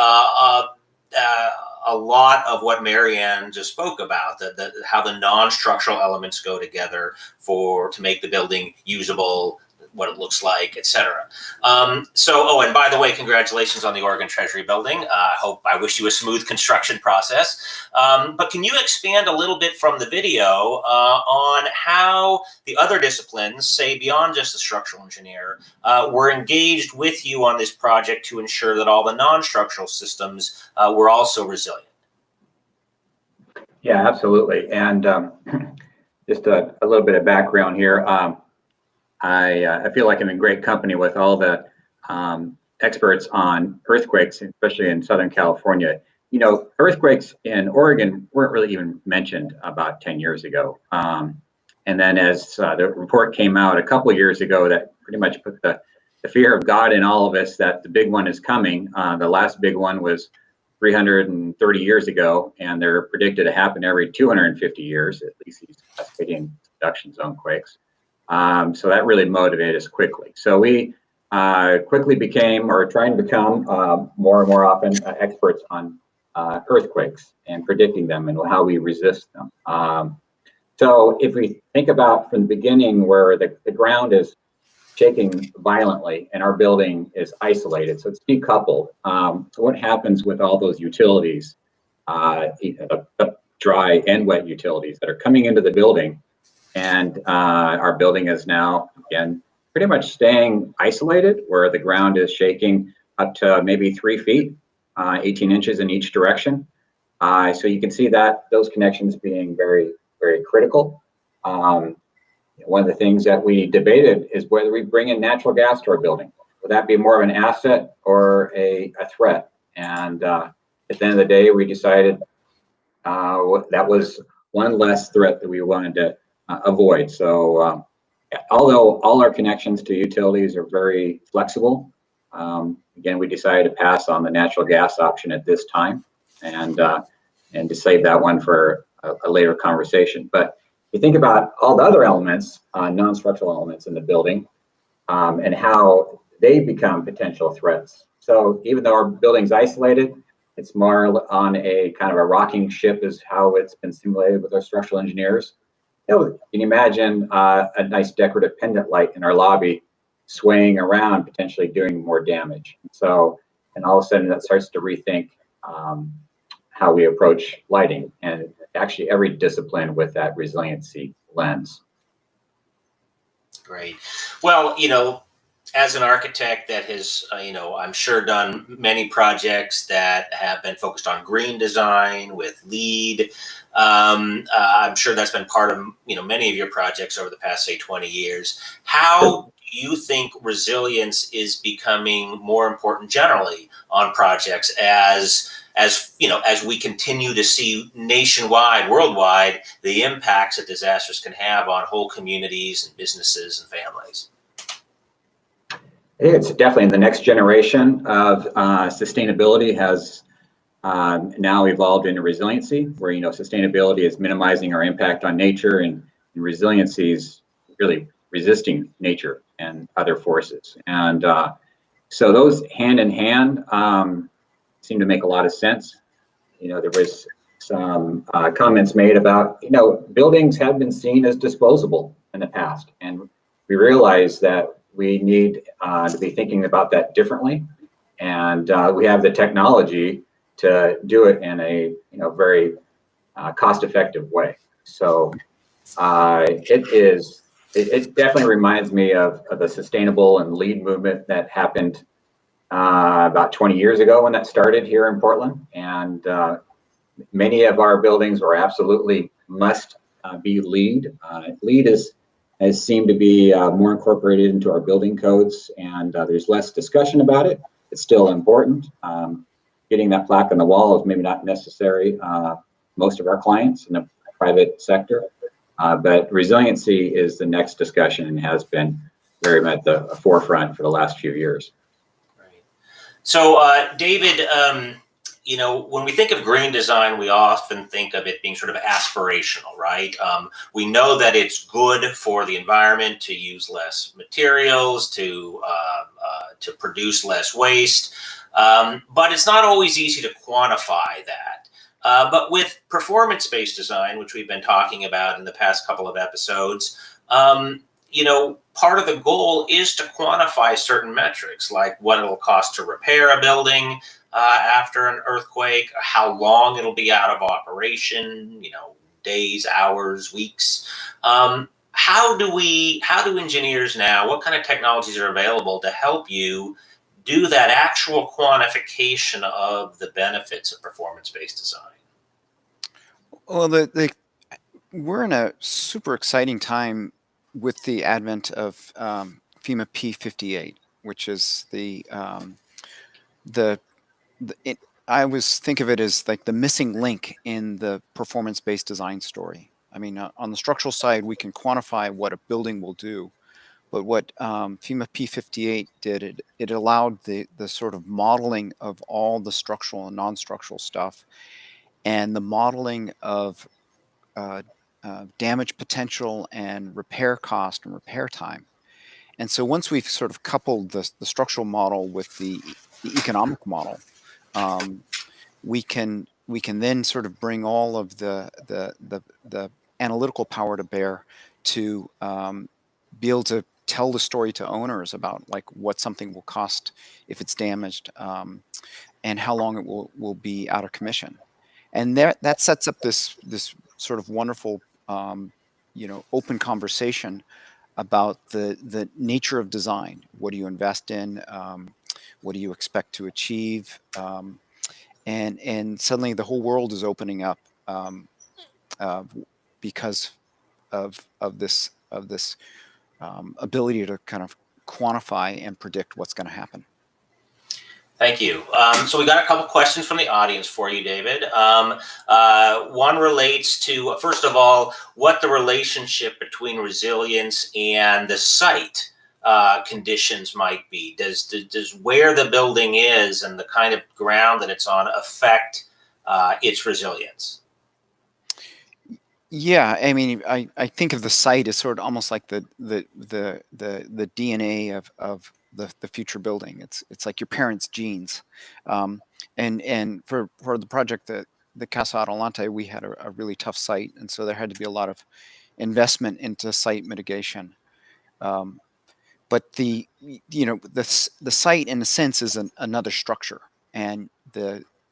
a lot of what Marianne just spoke about, how the non-structural elements go together to make the building usable, what it looks like, etc. And by the way, congratulations on the Oregon Treasury building. I wish you a smooth construction process. But can you expand a little bit from the video on how the other disciplines, say beyond just the structural engineer, were engaged with you on this project to ensure that all the non-structural systems were also resilient? Yeah, absolutely. And just a little bit of background here. I feel like I'm in great company with all the experts on earthquakes, especially in Southern California. Earthquakes in Oregon weren't really even mentioned about 10 years ago. And then as the report came out a couple of years ago that pretty much put the fear of God in all of us that the big one is coming. The last big one was 330 years ago, and they're predicted to happen every 250 years, at least these cascading subduction zone quakes. So that really motivated us quickly. So we quickly became, or trying to become, more and more often experts on earthquakes and predicting them and how we resist them. So if we think about from the beginning where the ground is shaking violently and our building is isolated, so it's decoupled. So what happens with all those utilities, dry and wet utilities that are coming into the building, and our building is now, again, pretty much staying isolated where the ground is shaking up to maybe 3 feet, 18 inches in each direction. So you can see that those connections being very, very critical. One of the things that we debated is whether we bring in natural gas to our building. Would that be more of an asset or a threat? And at the end of the day, we decided that was one less threat that we wanted to avoid. So although all our connections to utilities are very flexible, again, we decided to pass on the natural gas option at this time and to save that one for a later conversation. But you think about all the other elements, non-structural elements in the building, and how they become potential threats. So even though our building's isolated, it's more on a kind of a rocking ship is how it's been simulated with our structural engineers. Can you imagine a nice decorative pendant light in our lobby swaying around, potentially doing more damage? So, and all of a sudden that starts to rethink how we approach lighting, and actually every discipline with that resiliency lens. Great. Well, as an architect that has, I'm sure done many projects that have been focused on green design with LEED. I'm sure that's been part of, many of your projects over the past, say, 20 years. How do you think resilience is becoming more important generally on projects as as you know, as we continue to see nationwide, worldwide, the impacts that disasters can have on whole communities and businesses and families? I think it's definitely the next generation of sustainability has now evolved into resiliency, where sustainability is minimizing our impact on nature, and resiliency is really resisting nature and other forces. And so those hand in hand seem to make a lot of sense. There was some comments made about buildings have been seen as disposable in the past, and we realize that we need to be thinking about that differently, and we have the technology to do it in a very cost-effective way. So it definitely reminds me of the sustainable and LEED movement that happened about 20 years ago when that started here in Portland, and many of our buildings were absolutely must be LEED. LEED has seemed to be more incorporated into our building codes, and there's less discussion about it. It's still important. Getting that plaque on the wall is maybe not necessary. Most of our clients in the private sector, but resiliency is the next discussion and has been very much at the forefront for the last few years. Right. So, David, when we think of green design, we often think of it being sort of aspirational, right? We know that it's good for the environment to use less materials, to produce less waste, but it's not always easy to quantify that. But with performance-based design, which we've been talking about in the past couple of episodes, part of the goal is to quantify certain metrics, like what it'll cost to repair a building after an earthquake, how long it'll be out of operation, days, hours, weeks. How do engineers now, what kind of technologies are available to help you do that actual quantification of the benefits of performance-based design? Well, we're in a super exciting time with the advent of FEMA P58, which is I always think of it as like the missing link in the performance-based design story. I mean, on the structural side, we can quantify what a building will do, but what FEMA P58 did, it allowed the sort of modeling of all the structural and non-structural stuff, and the modeling of damage potential and repair cost and repair time. And so once we've sort of coupled the structural model with the economic model, we can then sort of bring all of the analytical power to bear to be able to tell the story to owners about like what something will cost if it's damaged, and how long it will be out of commission. And that sets up this sort of wonderful open conversation about the nature of design. What do you invest in? What do you expect to achieve? And suddenly the whole world is opening up because of this ability to kind of quantify and predict what's going to happen. Thank you. So we got a couple questions from the audience for you, David. One relates to, first of all, what the relationship between resilience and the site conditions might be. Does where the building is and the kind of ground that it's on affect its resilience? Yeah, I mean, I think of the site as sort of almost like the DNA of the future building. It's like your parents' genes, and for the project the Casa Adelante, we had a really tough site, and so there had to be a lot of investment into site mitigation. But the site in a sense is another structure, and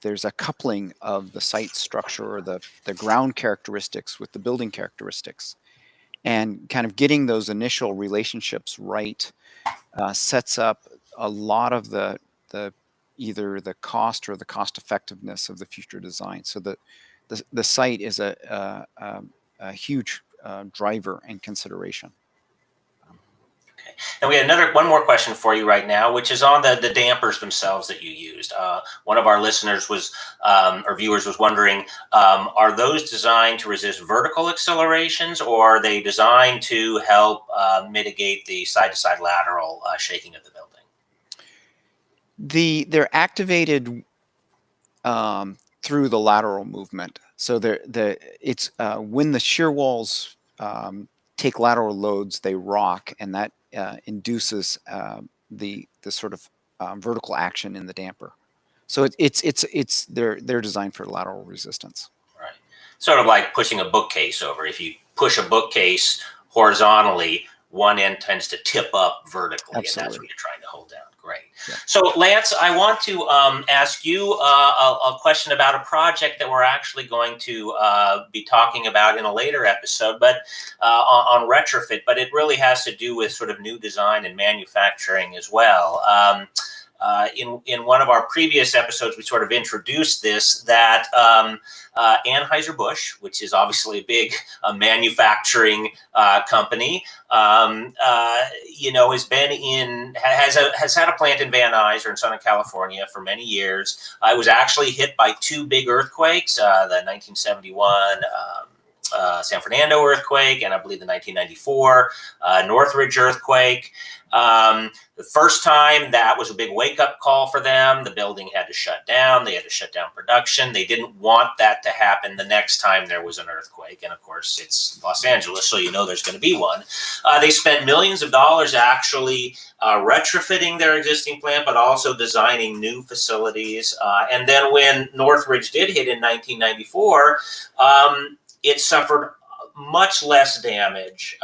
there's a coupling of the site structure or the ground characteristics with the building characteristics, and kind of getting those initial relationships right sets up a lot of the either the cost or the cost effectiveness of the future design. So the site is a huge driver and consideration. Okay. And we had one more question for you right now, which is on the dampers themselves that you used. One of our listeners or viewers was wondering, are those designed to resist vertical accelerations, or are they designed to help mitigate the side-to-side lateral shaking of the building? They're activated through the lateral movement. So it's when the shear walls take lateral loads, they rock, and that induces the sort of vertical action in the damper. So they're designed for lateral resistance. Right. Sort of like pushing a bookcase over. If you push a bookcase horizontally, one end tends to tip up vertically, and that's what you're trying to hold down. Great. Yeah. So, Lance, I want to ask you a question about a project that we're actually going to be talking about in a later episode, but on retrofit, but it really has to do with sort of new design and manufacturing as well. In one of our previous episodes, we sort of introduced this, that Anheuser-Busch, which is obviously a big manufacturing company, has had a plant in Van Nuys or in Southern California for many years. It was actually hit by two big earthquakes, the 1971 San Fernando earthquake, and I believe the 1994 Northridge earthquake. The first time, that was a big wake-up call for them. The building had to shut down. They had to shut down production. They didn't want that to happen the next time there was an earthquake. And of course, it's Los Angeles, so you know there's going to be one. They spent millions of dollars actually retrofitting their existing plant, but also designing new facilities. And then when Northridge did hit in 1994, it suffered much less damage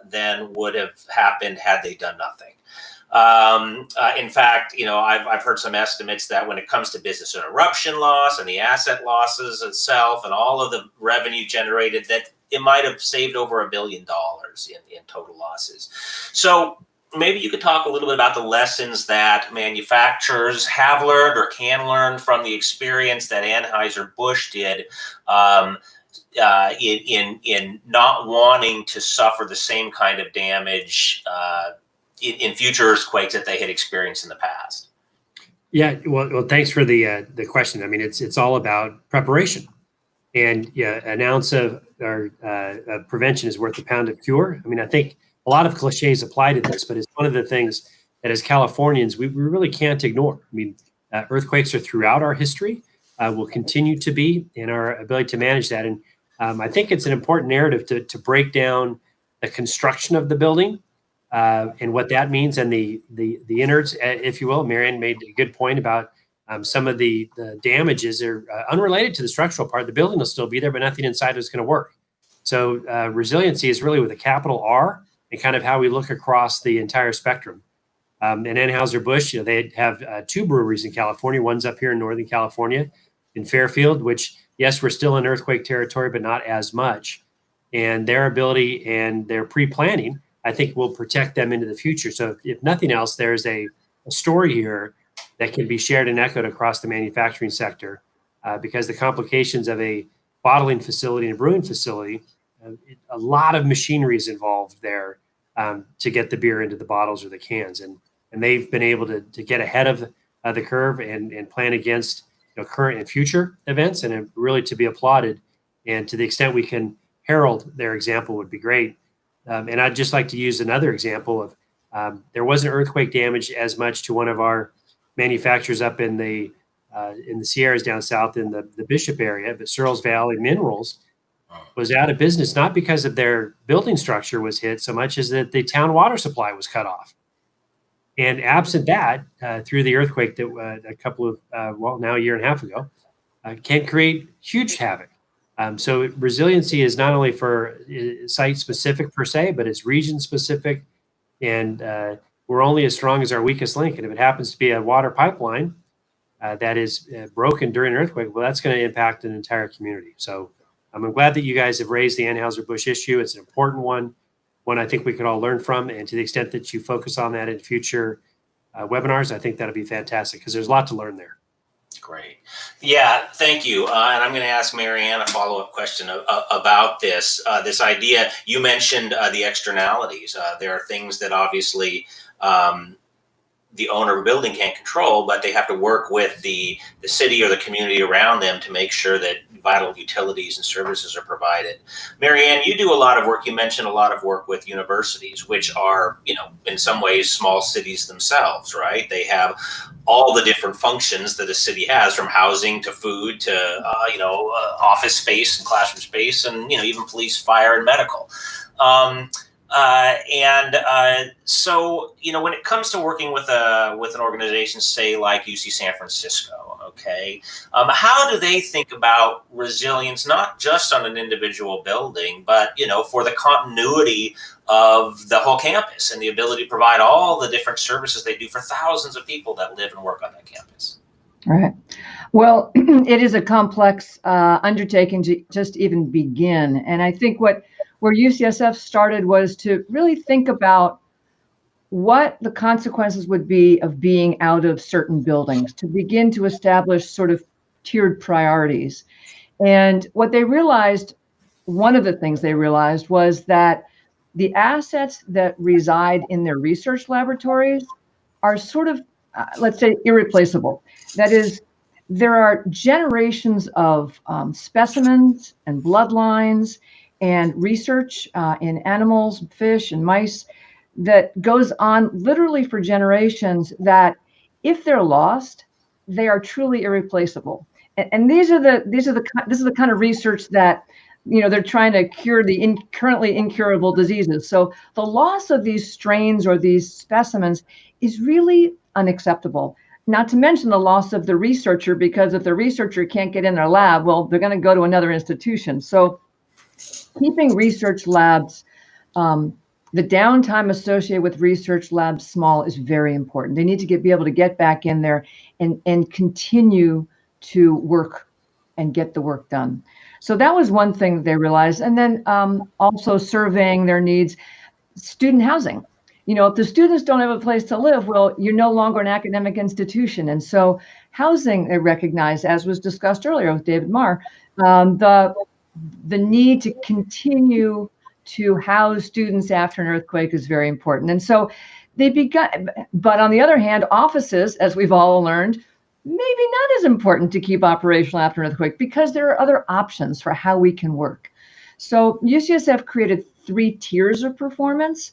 than would have happened had they done nothing. In fact, I've heard some estimates that when it comes to business interruption loss and the asset losses itself and all of the revenue generated, that it might have saved over $1 billion in total losses. So maybe you could talk a little bit about the lessons that manufacturers have learned or can learn from the experience that Anheuser-Busch did in not wanting to suffer the same kind of damage in future earthquakes that they had experienced in the past. Yeah, well, thanks for the question. I mean, it's all about preparation, and an ounce of prevention is worth a pound of cure. I mean, I think a lot of cliches apply to this, but it's one of the things that as Californians we really can't ignore. I mean, earthquakes are throughout our history, will continue to be, in our ability to manage that. And I think it's an important narrative to break down the construction of the building. And what that means, and the innards, if you will. Marianne made a good point about some of the damages are unrelated to the structural part. The building will still be there, but nothing inside is going to work. So resiliency is really with a capital R, and kind of how we look across the entire spectrum. And Anheuser-Busch, they have two breweries in California. One's up here in Northern California in Fairfield, which, yes, we're still in earthquake territory, but not as much. And their ability and their pre-planning, I think, will protect them into the future. So if nothing else, there's a story here that can be shared and echoed across the manufacturing sector, because the complications of a bottling facility and a brewing facility, a lot of machinery is involved there to get the beer into the bottles or the cans. And they've been able to get ahead of the curve and plan against current and future events, and really to be applauded. And to the extent we can herald their example would be great. And I'd just like to use another example of there wasn't earthquake damage as much to one of our manufacturers up in the Sierras down south in the Bishop area, but Searles Valley Minerals was out of business, not because of their building structure was hit so much as that the town water supply was cut off. And absent that, through the earthquake that a couple of, now a year and a half ago, can create huge havoc. So resiliency is not only for site specific per se, but it's region specific. And we're only as strong as our weakest link. And if it happens to be a water pipeline that is broken during an earthquake, well, that's going to impact an entire community. So I'm glad that you guys have raised the Anheuser-Busch issue. It's an important one I think we could all learn from. And to the extent that you focus on that in future webinars, I think that'll be fantastic, because there's a lot to learn there. Great. Yeah, thank you. And I'm going to ask Marianne a follow-up question about this idea. You mentioned the externalities. There are things that obviously the owner of a building can't control, but they have to work with the city or the community around them to make sure that vital utilities and services are provided. Marianne, you do a lot of work. You mentioned a lot of work with universities, which are, in some ways small cities themselves, right? They have all the different functions that a city has, from housing to food to, office space and classroom space, and, even police, fire, and medical. So, when it comes to working with an organization, say like UC San Francisco, okay, how do they think about resilience, not just on an individual building, but, for the continuity of the whole campus and the ability to provide all the different services they do for thousands of people that live and work on that campus? Right. Well, it is a complex undertaking to just even begin. And I think where UCSF started was to really think about what the consequences would be of being out of certain buildings, to begin to establish sort of tiered priorities. And what they realized, one of the things they realized, was that the assets that reside in their research laboratories are sort of, let's say, irreplaceable. That is, there are generations of specimens and bloodlines and research in animals, fish, and mice that goes on literally for generations, that if they're lost, they are truly irreplaceable. And this is the kind of research that, they're trying to cure the currently incurable diseases. So the loss of these strains or these specimens is really unacceptable. Not to mention the loss of the researcher, because if the researcher can't get in their lab, well, they're going to go to another institution. So keeping research labs, the downtime associated with research labs small is very important. They need to be able to get back in there and continue to work and get the work done. So that was one thing that they realized. And then also surveying their needs. Student housing. If the students don't have a place to live, well, you're no longer an academic institution. And so housing, they recognize, as was discussed earlier with David Marr, the need to continue to house students after an earthquake is very important. And so they begun, but on the other hand, offices, as we've all learned, maybe not as important to keep operational after an earthquake, because there are other options for how we can work. So UCSF created 3 tiers of performance.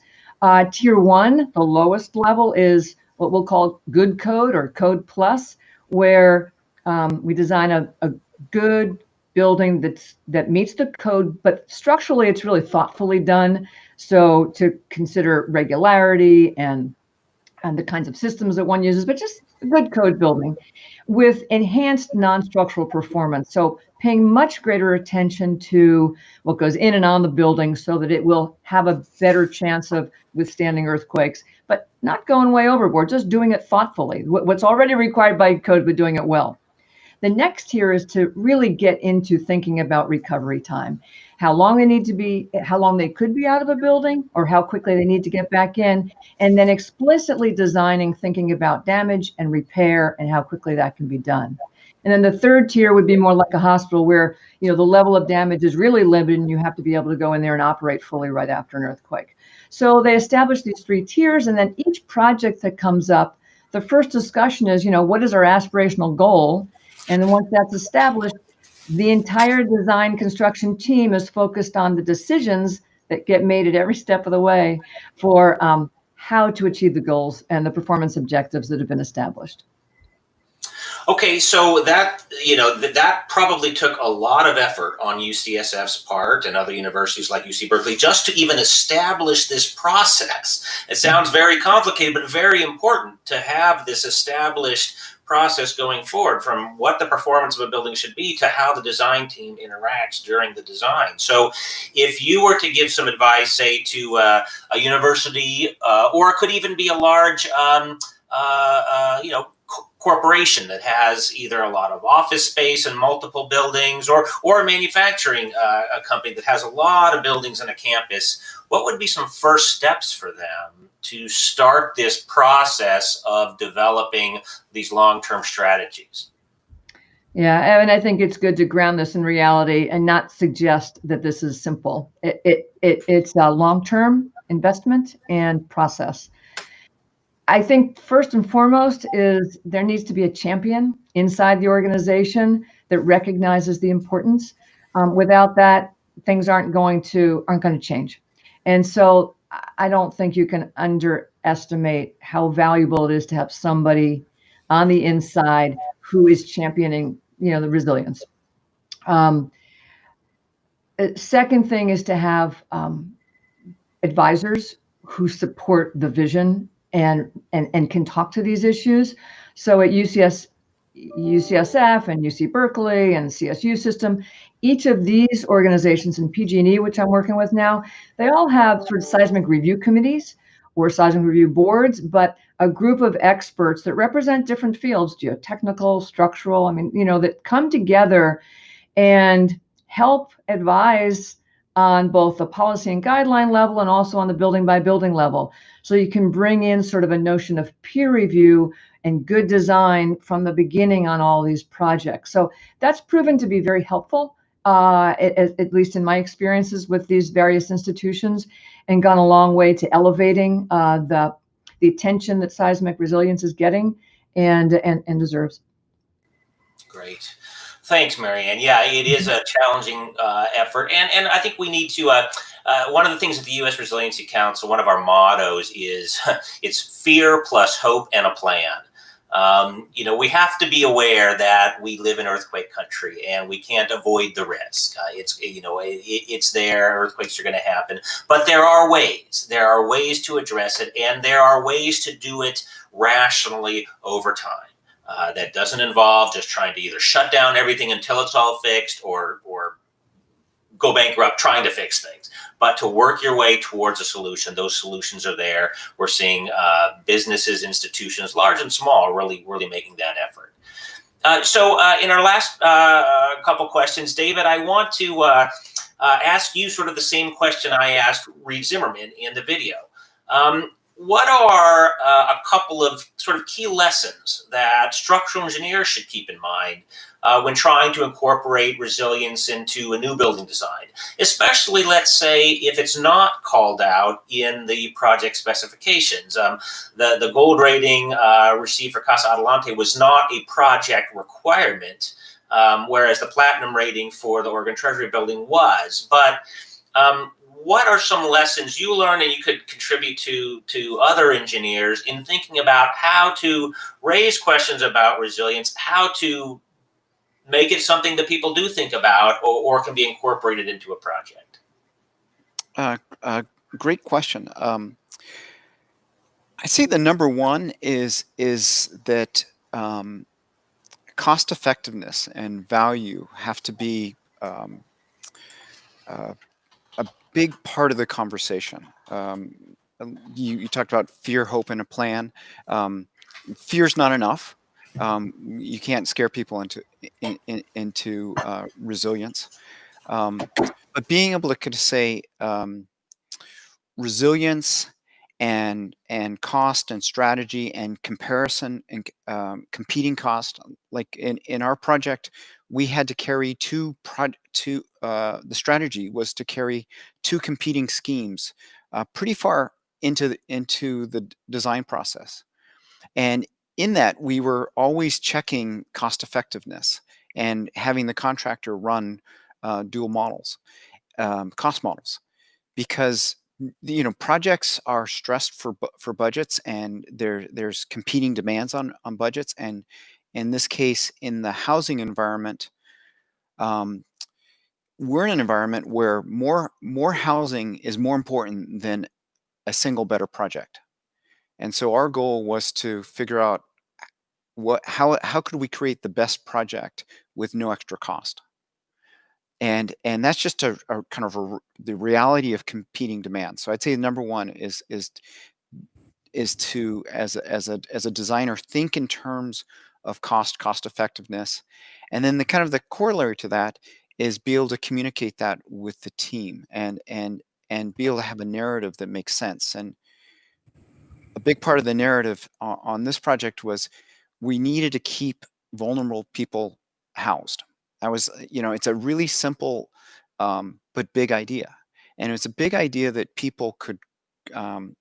Tier 1, the lowest level, is what we'll call good code or code plus, where we design a good building that meets the code, but structurally it's really thoughtfully done. So to consider regularity and the kinds of systems that one uses, but just a good code building with enhanced non-structural performance. So paying much greater attention to what goes in and on the building so that it will have a better chance of withstanding earthquakes, but not going way overboard, just doing it thoughtfully. What's already required by code, but doing it well. The next tier is to really get into thinking about recovery time, how long they could be out of a building, or how quickly they need to get back in, and then explicitly designing, thinking about damage and repair and how quickly that can be done. And then the third tier would be more like a hospital, where the level of damage is really limited and you have to be able to go in there and operate fully right after an earthquake. So they established these 3 tiers, and then each project that comes up, the first discussion is, what is our aspirational goal? And then once that's established, the entire design construction team is focused on the decisions that get made at every step of the way for how to achieve the goals and the performance objectives that have been established. Okay, so that probably took a lot of effort on UCSF's part and other universities like UC Berkeley just to even establish this process. It sounds very complicated, but very important to have this established process going forward, from what the performance of a building should be to how the design team interacts during the design. So if you were to give some advice, say, to a university, or it could even be a large corporation that has either a lot of office space and multiple buildings, or a manufacturing a company that has a lot of buildings on a campus, what would be some first steps for them to start this process of developing these long-term strategies? Yeah, and I think it's good to ground this in reality and not suggest that this is simple. It's a long-term investment and process. I think first and foremost is there needs to be a champion inside the organization that recognizes the importance. Without that, things aren't going to change. And so I don't think you can underestimate how valuable it is to have somebody on the inside who is championing, the resilience. Second thing is to have advisors who support the vision and can talk to these issues. So at UCSF and UC Berkeley and CSU system, each of these organizations and PG&E, which I'm working with now, they all have sort of seismic review committees or seismic review boards, but a group of experts that represent different fields, geotechnical, structural, that come together and help advise on both the policy and guideline level and also on the building by building level. So you can bring in sort of a notion of peer review and good design from the beginning on all these projects. So that's proven to be very helpful, at least in my experiences with these various institutions, and gone a long way to elevating the attention that seismic resilience is getting and deserves. Great. Thanks, Marianne. Yeah, it is a challenging effort. And I think we need to, one of the things at the U.S. Resiliency Council, one of our mottos is it's fear plus hope and a plan. We have to be aware that we live in earthquake country and we can't avoid the risk. It's there, earthquakes are going to happen, but there are ways. There are ways to address it, and there are ways to do it rationally over time. That doesn't involve just trying to either shut down everything until it's all fixed or go bankrupt trying to fix things, but to work your way towards a solution. Those solutions are there. We're seeing businesses, institutions, large and small, really making that effort. So in our last couple questions, David, I want to ask you sort of the same question I asked Reed Zimmerman in the video. What are a couple of sort of key lessons that structural engineers should keep in mind when trying to incorporate resilience into a new building design, especially, let's say, if it's not called out in the project specifications? The gold rating received for Casa Adelante was not a project requirement, whereas the platinum rating for the Oregon Treasury building was. But what are some lessons you learned and you could contribute to other engineers in thinking about how to raise questions about resilience, how to make it something that people do think about or can be incorporated into a project? Great question. I say the number one is that cost effectiveness and value have to be a big part of the conversation. You talked about fear, hope, and a plan. Fear's not enough. You can't scare people into resilience. But being able to say resilience and cost and strategy and comparison and competing cost, like in our project, we had to carry the strategy was to carry two competing schemes pretty far into the design process. And in that, we were always checking cost effectiveness and having the contractor run dual models, cost models, because projects are stressed for budgets, and there's competing demands on budgets. And in this case, in the housing environment, we're in an environment where more housing is more important than a single better project. And so our goal was to figure out how could we create the best project with no extra cost. And that's just a kind of the reality of competing demands. So I'd say number one is to as a designer think in terms of cost effectiveness, and then the corollary to that is be able to communicate that with the team and be able to have a narrative that makes sense. And a big part of the narrative on this project was we needed to keep vulnerable people housed. That was, it's a really simple but big idea. And it's a big idea that people could kind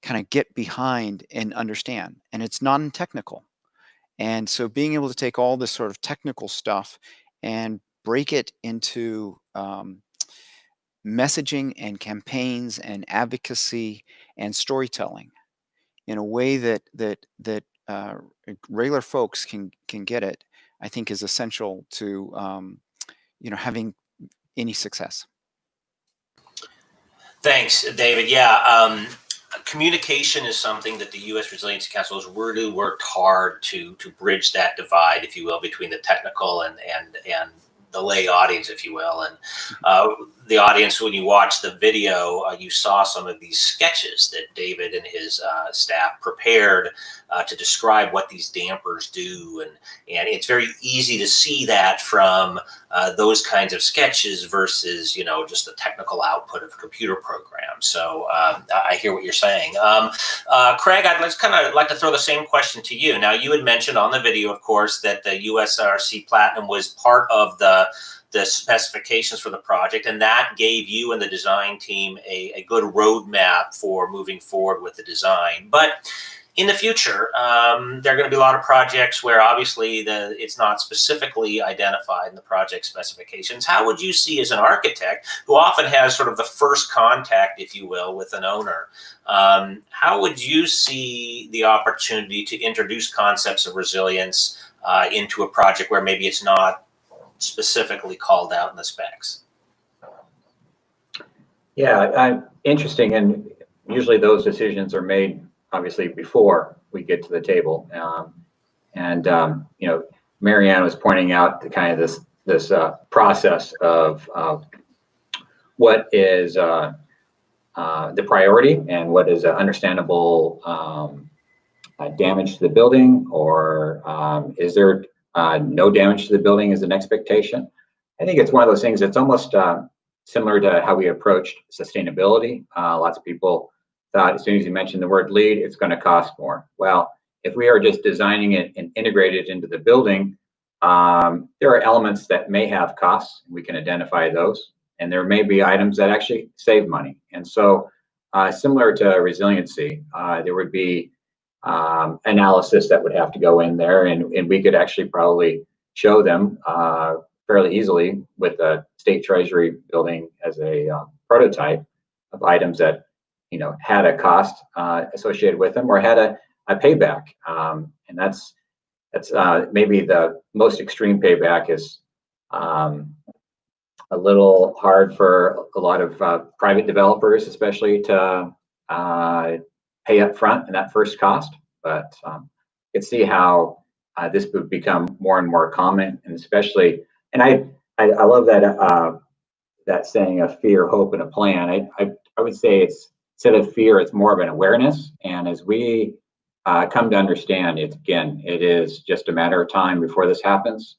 of get behind and understand. And it's non-technical. And so being able to take all this sort of technical stuff and break it into messaging and campaigns and advocacy and storytelling in a way that regular folks can get it, I think is essential to having any success. Thanks, David. Yeah, communication is something that the U.S. Resiliency Council has really worked hard to bridge that divide, if you will, between the technical and the lay audience, if you will. And the audience, when you watch the video, you saw some of these sketches that David and his staff prepared to describe what these dampers do. And it's very easy to see that from those kinds of sketches versus, just the technical output of a computer program. So I hear what you're saying. Craig, I'd like to throw the same question to you. Now, you had mentioned on the video, of course, that the USRC Platinum was part of the specifications for the project, and that gave you and the design team a good roadmap for moving forward with the design. But in the future, there are going to be a lot of projects where obviously it's not specifically identified in the project specifications. How would you see, as an architect who often has sort of the first contact, if you will, with an owner, how would you see the opportunity to introduce concepts of resilience into a project where maybe it's not specifically called out in the specs? Yeah, interesting. And usually those decisions are made obviously before we get to the table. Marianne was pointing out the kind of this process of what is the priority and what is understandable damage to the building, or is there no damage to the building as an expectation. I think it's one of those things that's almost similar to how we approached sustainability. Lots of people thought as soon as you mentioned the word LEED, it's going to cost more. Well, if we are just designing it and integrate it into the building, there are elements that may have costs. We can identify those, and there may be items that actually save money. And so similar to resiliency, there would be analysis that would have to go in there, and we could actually probably show them fairly easily with the state treasury building as a prototype of items that had a cost associated with them or had a payback, and that's maybe the most extreme payback is a little hard for a lot of private developers, especially to pay up front in that first cost. But you can see how this would become more and more common, and especially, and I love that that saying of fear, hope, and a plan. I would say it's, instead of fear, it's more of an awareness. And as we come to understand it, again, it is just a matter of time before this happens.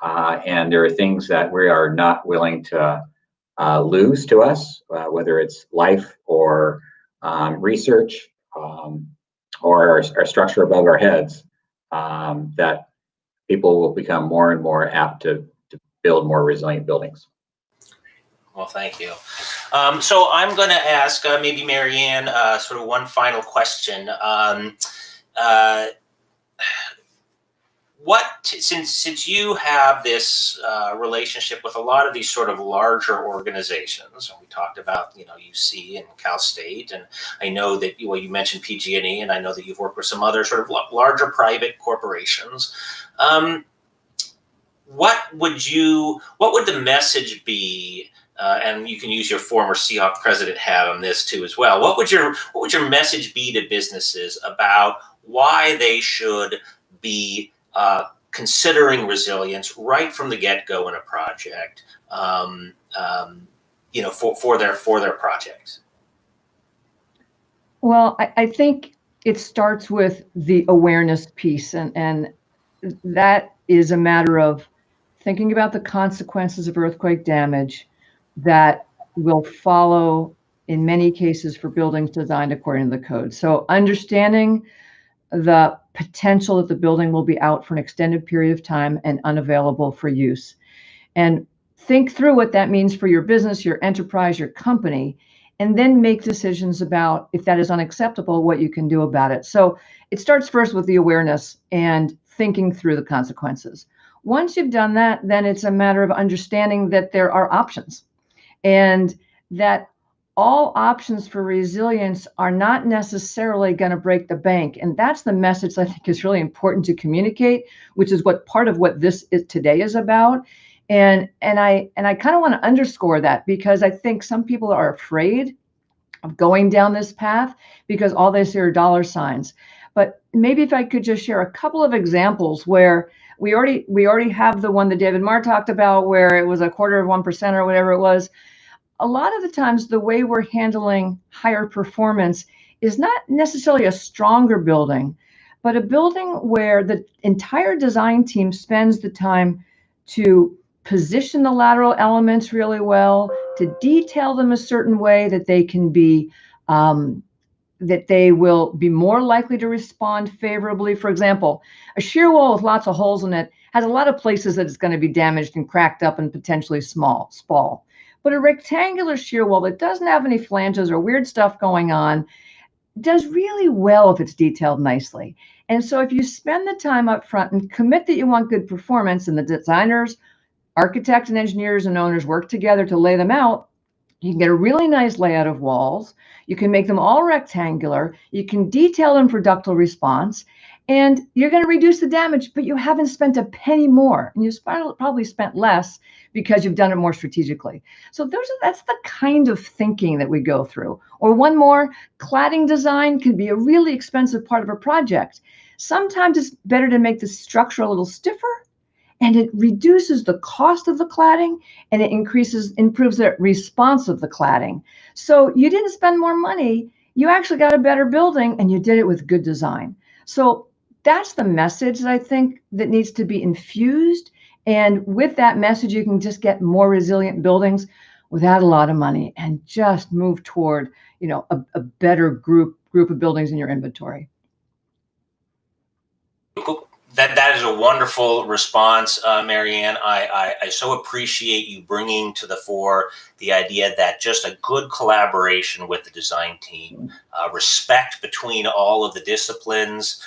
And there are things that we are not willing to lose to us, whether it's life or research or our structure above our heads, that people will become more and more apt to build more resilient buildings. Well, thank you. So I'm going to ask maybe Marianne sort of one final question. Since you have this relationship with a lot of these sort of larger organizations, and we talked about UC and Cal State, and I know that you mentioned PG&E, and I know that you've worked with some other sort of larger private corporations. What would the message be? And you can use your former Seahawk president hat on this too as well. What would your message be to businesses about why they should be considering resilience right from the get-go in a project, for their projects? Well, I think it starts with the awareness piece, and that is a matter of thinking about the consequences of earthquake damage that will follow in many cases for buildings designed according to the code. So understanding the potential that the building will be out for an extended period of time and unavailable for use. And think through what that means for your business, your enterprise, your company, and then make decisions about if that is unacceptable, what you can do about it. So it starts first with the awareness and thinking through the consequences. Once you've done that, then it's a matter of understanding that there are options and that all options for resilience are not necessarily going to break the bank. And that's the message I think is really important to communicate, which is what part of what this is today is about. And I kind of want to underscore that, because I think some people are afraid of going down this path because all they see are dollar signs. But maybe if I could just share a couple of examples where we already have the one that David Marr talked about, where it was 0.25% or whatever it was. A lot of the times the way we're handling higher performance is not necessarily a stronger building, but a building where the entire design team spends the time to position the lateral elements really well, to detail them a certain way that they can be, that they will be more likely to respond favorably. For example, a shear wall with lots of holes in it has a lot of places that it's going to be damaged and cracked up and potentially small. But a rectangular shear wall that doesn't have any flanges or weird stuff going on does really well if it's detailed nicely. And so if you spend the time up front and commit that you want good performance, and the designers, architects and engineers and owners work together to lay them out, you can get a really nice layout of walls. You can make them all rectangular. You can detail them for ductile response, and you're going to reduce the damage, but you haven't spent a penny more, and you've probably spent less because you've done it more strategically. So that's the kind of thinking that we go through. Or one more, cladding design can be a really expensive part of a project. Sometimes it's better to make the structure a little stiffer, and it reduces the cost of the cladding, and it improves the response of the cladding. So you didn't spend more money, you actually got a better building, and you did it with good design. So that's the message that I think that needs to be infused. And with that message, you can just get more resilient buildings without a lot of money and just move toward, a better group of buildings in your inventory. That is a wonderful response, Marianne. I so appreciate you bringing to the fore the idea that just a good collaboration with the design team, respect between all of the disciplines.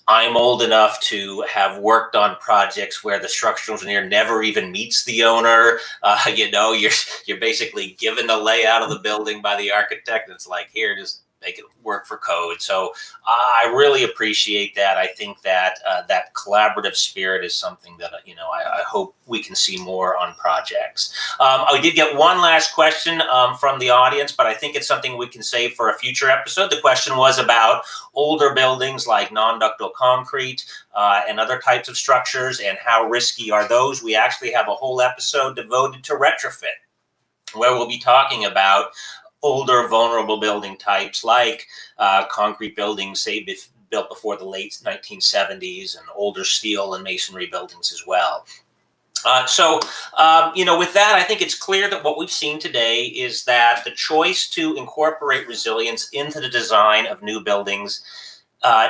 I'm old enough to have worked on projects where the structural engineer never even meets the owner. You're basically given the layout of the building by the architect, and it's like, here, just make it work for code. So I really appreciate that. I think that that collaborative spirit is something that I hope we can see more on projects. I did get one last question from the audience, but I think it's something we can save for a future episode. The question was about older buildings like non-ductile concrete and other types of structures, and how risky are those. We actually have a whole episode devoted to retrofit, where we'll be talking about older vulnerable building types like concrete buildings, say built before the late 1970s, and older steel and masonry buildings as well. With that, I think it's clear that what we've seen today is that the choice to incorporate resilience into the design of new buildings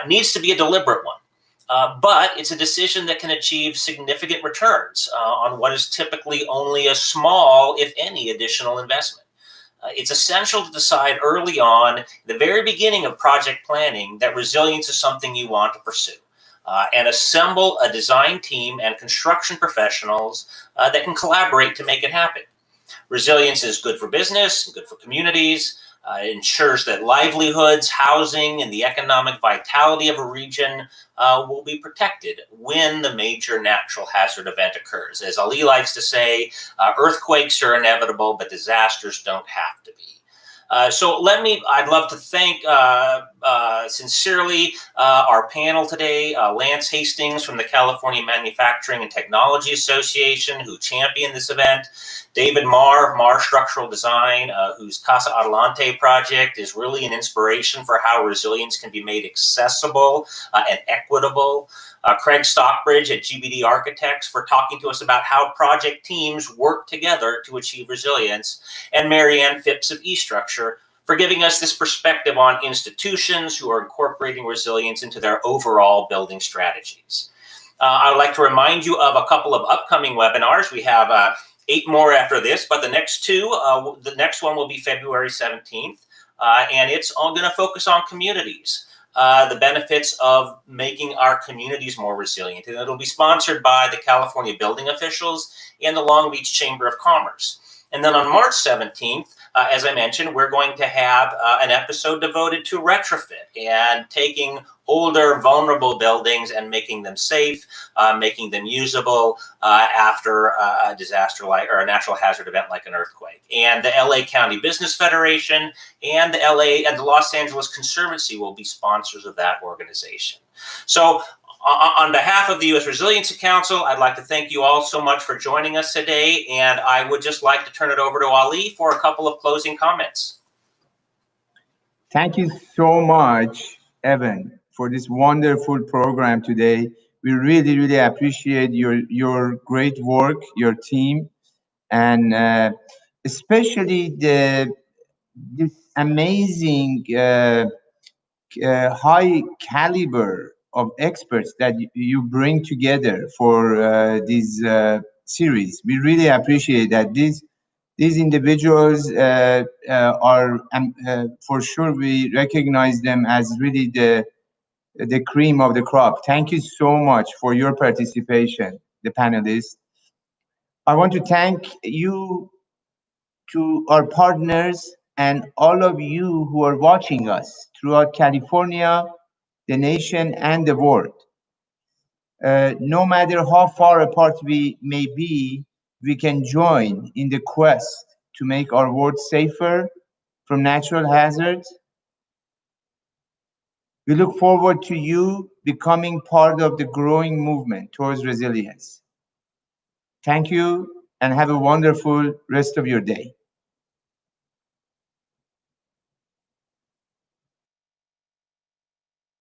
needs to be a deliberate one. But it's a decision that can achieve significant returns on what is typically only a small, if any, additional investment. It's essential to decide early on, the very beginning of project planning, that resilience is something you want to pursue, and assemble a design team and construction professionals that can collaborate to make it happen. Resilience is good for business, good for communities. It ensures that livelihoods, housing, and the economic vitality of a region will be protected when the major natural hazard event occurs. As Ali likes to say, earthquakes are inevitable, but disasters don't have to be. I'd love to thank sincerely our panel today, Lance Hastings from the California Manufacturing and Technology Association, who championed this event, David Marr of Marr Structural Design, whose Casa Adelante project is really an inspiration for how resilience can be made accessible and equitable. Craig Stockbridge at GBD Architects for talking to us about how project teams work together to achieve resilience, and Marianne Phipps of eStructure for giving us this perspective on institutions who are incorporating resilience into their overall building strategies. I would like to remind you of a couple of upcoming webinars. We have 8 more after this, but the next one will be February 17th, and it's all going to focus on communities, the benefits of making our communities more resilient. And it'll be sponsored by the California Building Officials and the Long Beach Chamber of Commerce. And then on March 17th, as I mentioned, we're going to have an episode devoted to retrofit and taking older, vulnerable buildings and making them safe, making them usable after a disaster or a natural hazard event like an earthquake. And the LA County Business Federation and the Los Angeles Conservancy will be sponsors of that organization. So on behalf of the U.S. Resiliency Council, I'd like to thank you all so much for joining us today, and I would just like to turn it over to Ali for a couple of closing comments. Thank you so much, Evan, for this wonderful program today. We really, really appreciate your great work, your team, and especially this amazing high caliber of experts that you bring together for this series. We really appreciate that. These individuals are, for sure, we recognize them as really the cream of the crop. Thank you so much for your participation, the panelists. I want to thank you to our partners and all of you who are watching us throughout California, the nation, and the world. No matter how far apart we may be, we can join in the quest to make our world safer from natural hazards. We look forward to you becoming part of the growing movement towards resilience. Thank you and have a wonderful rest of your day.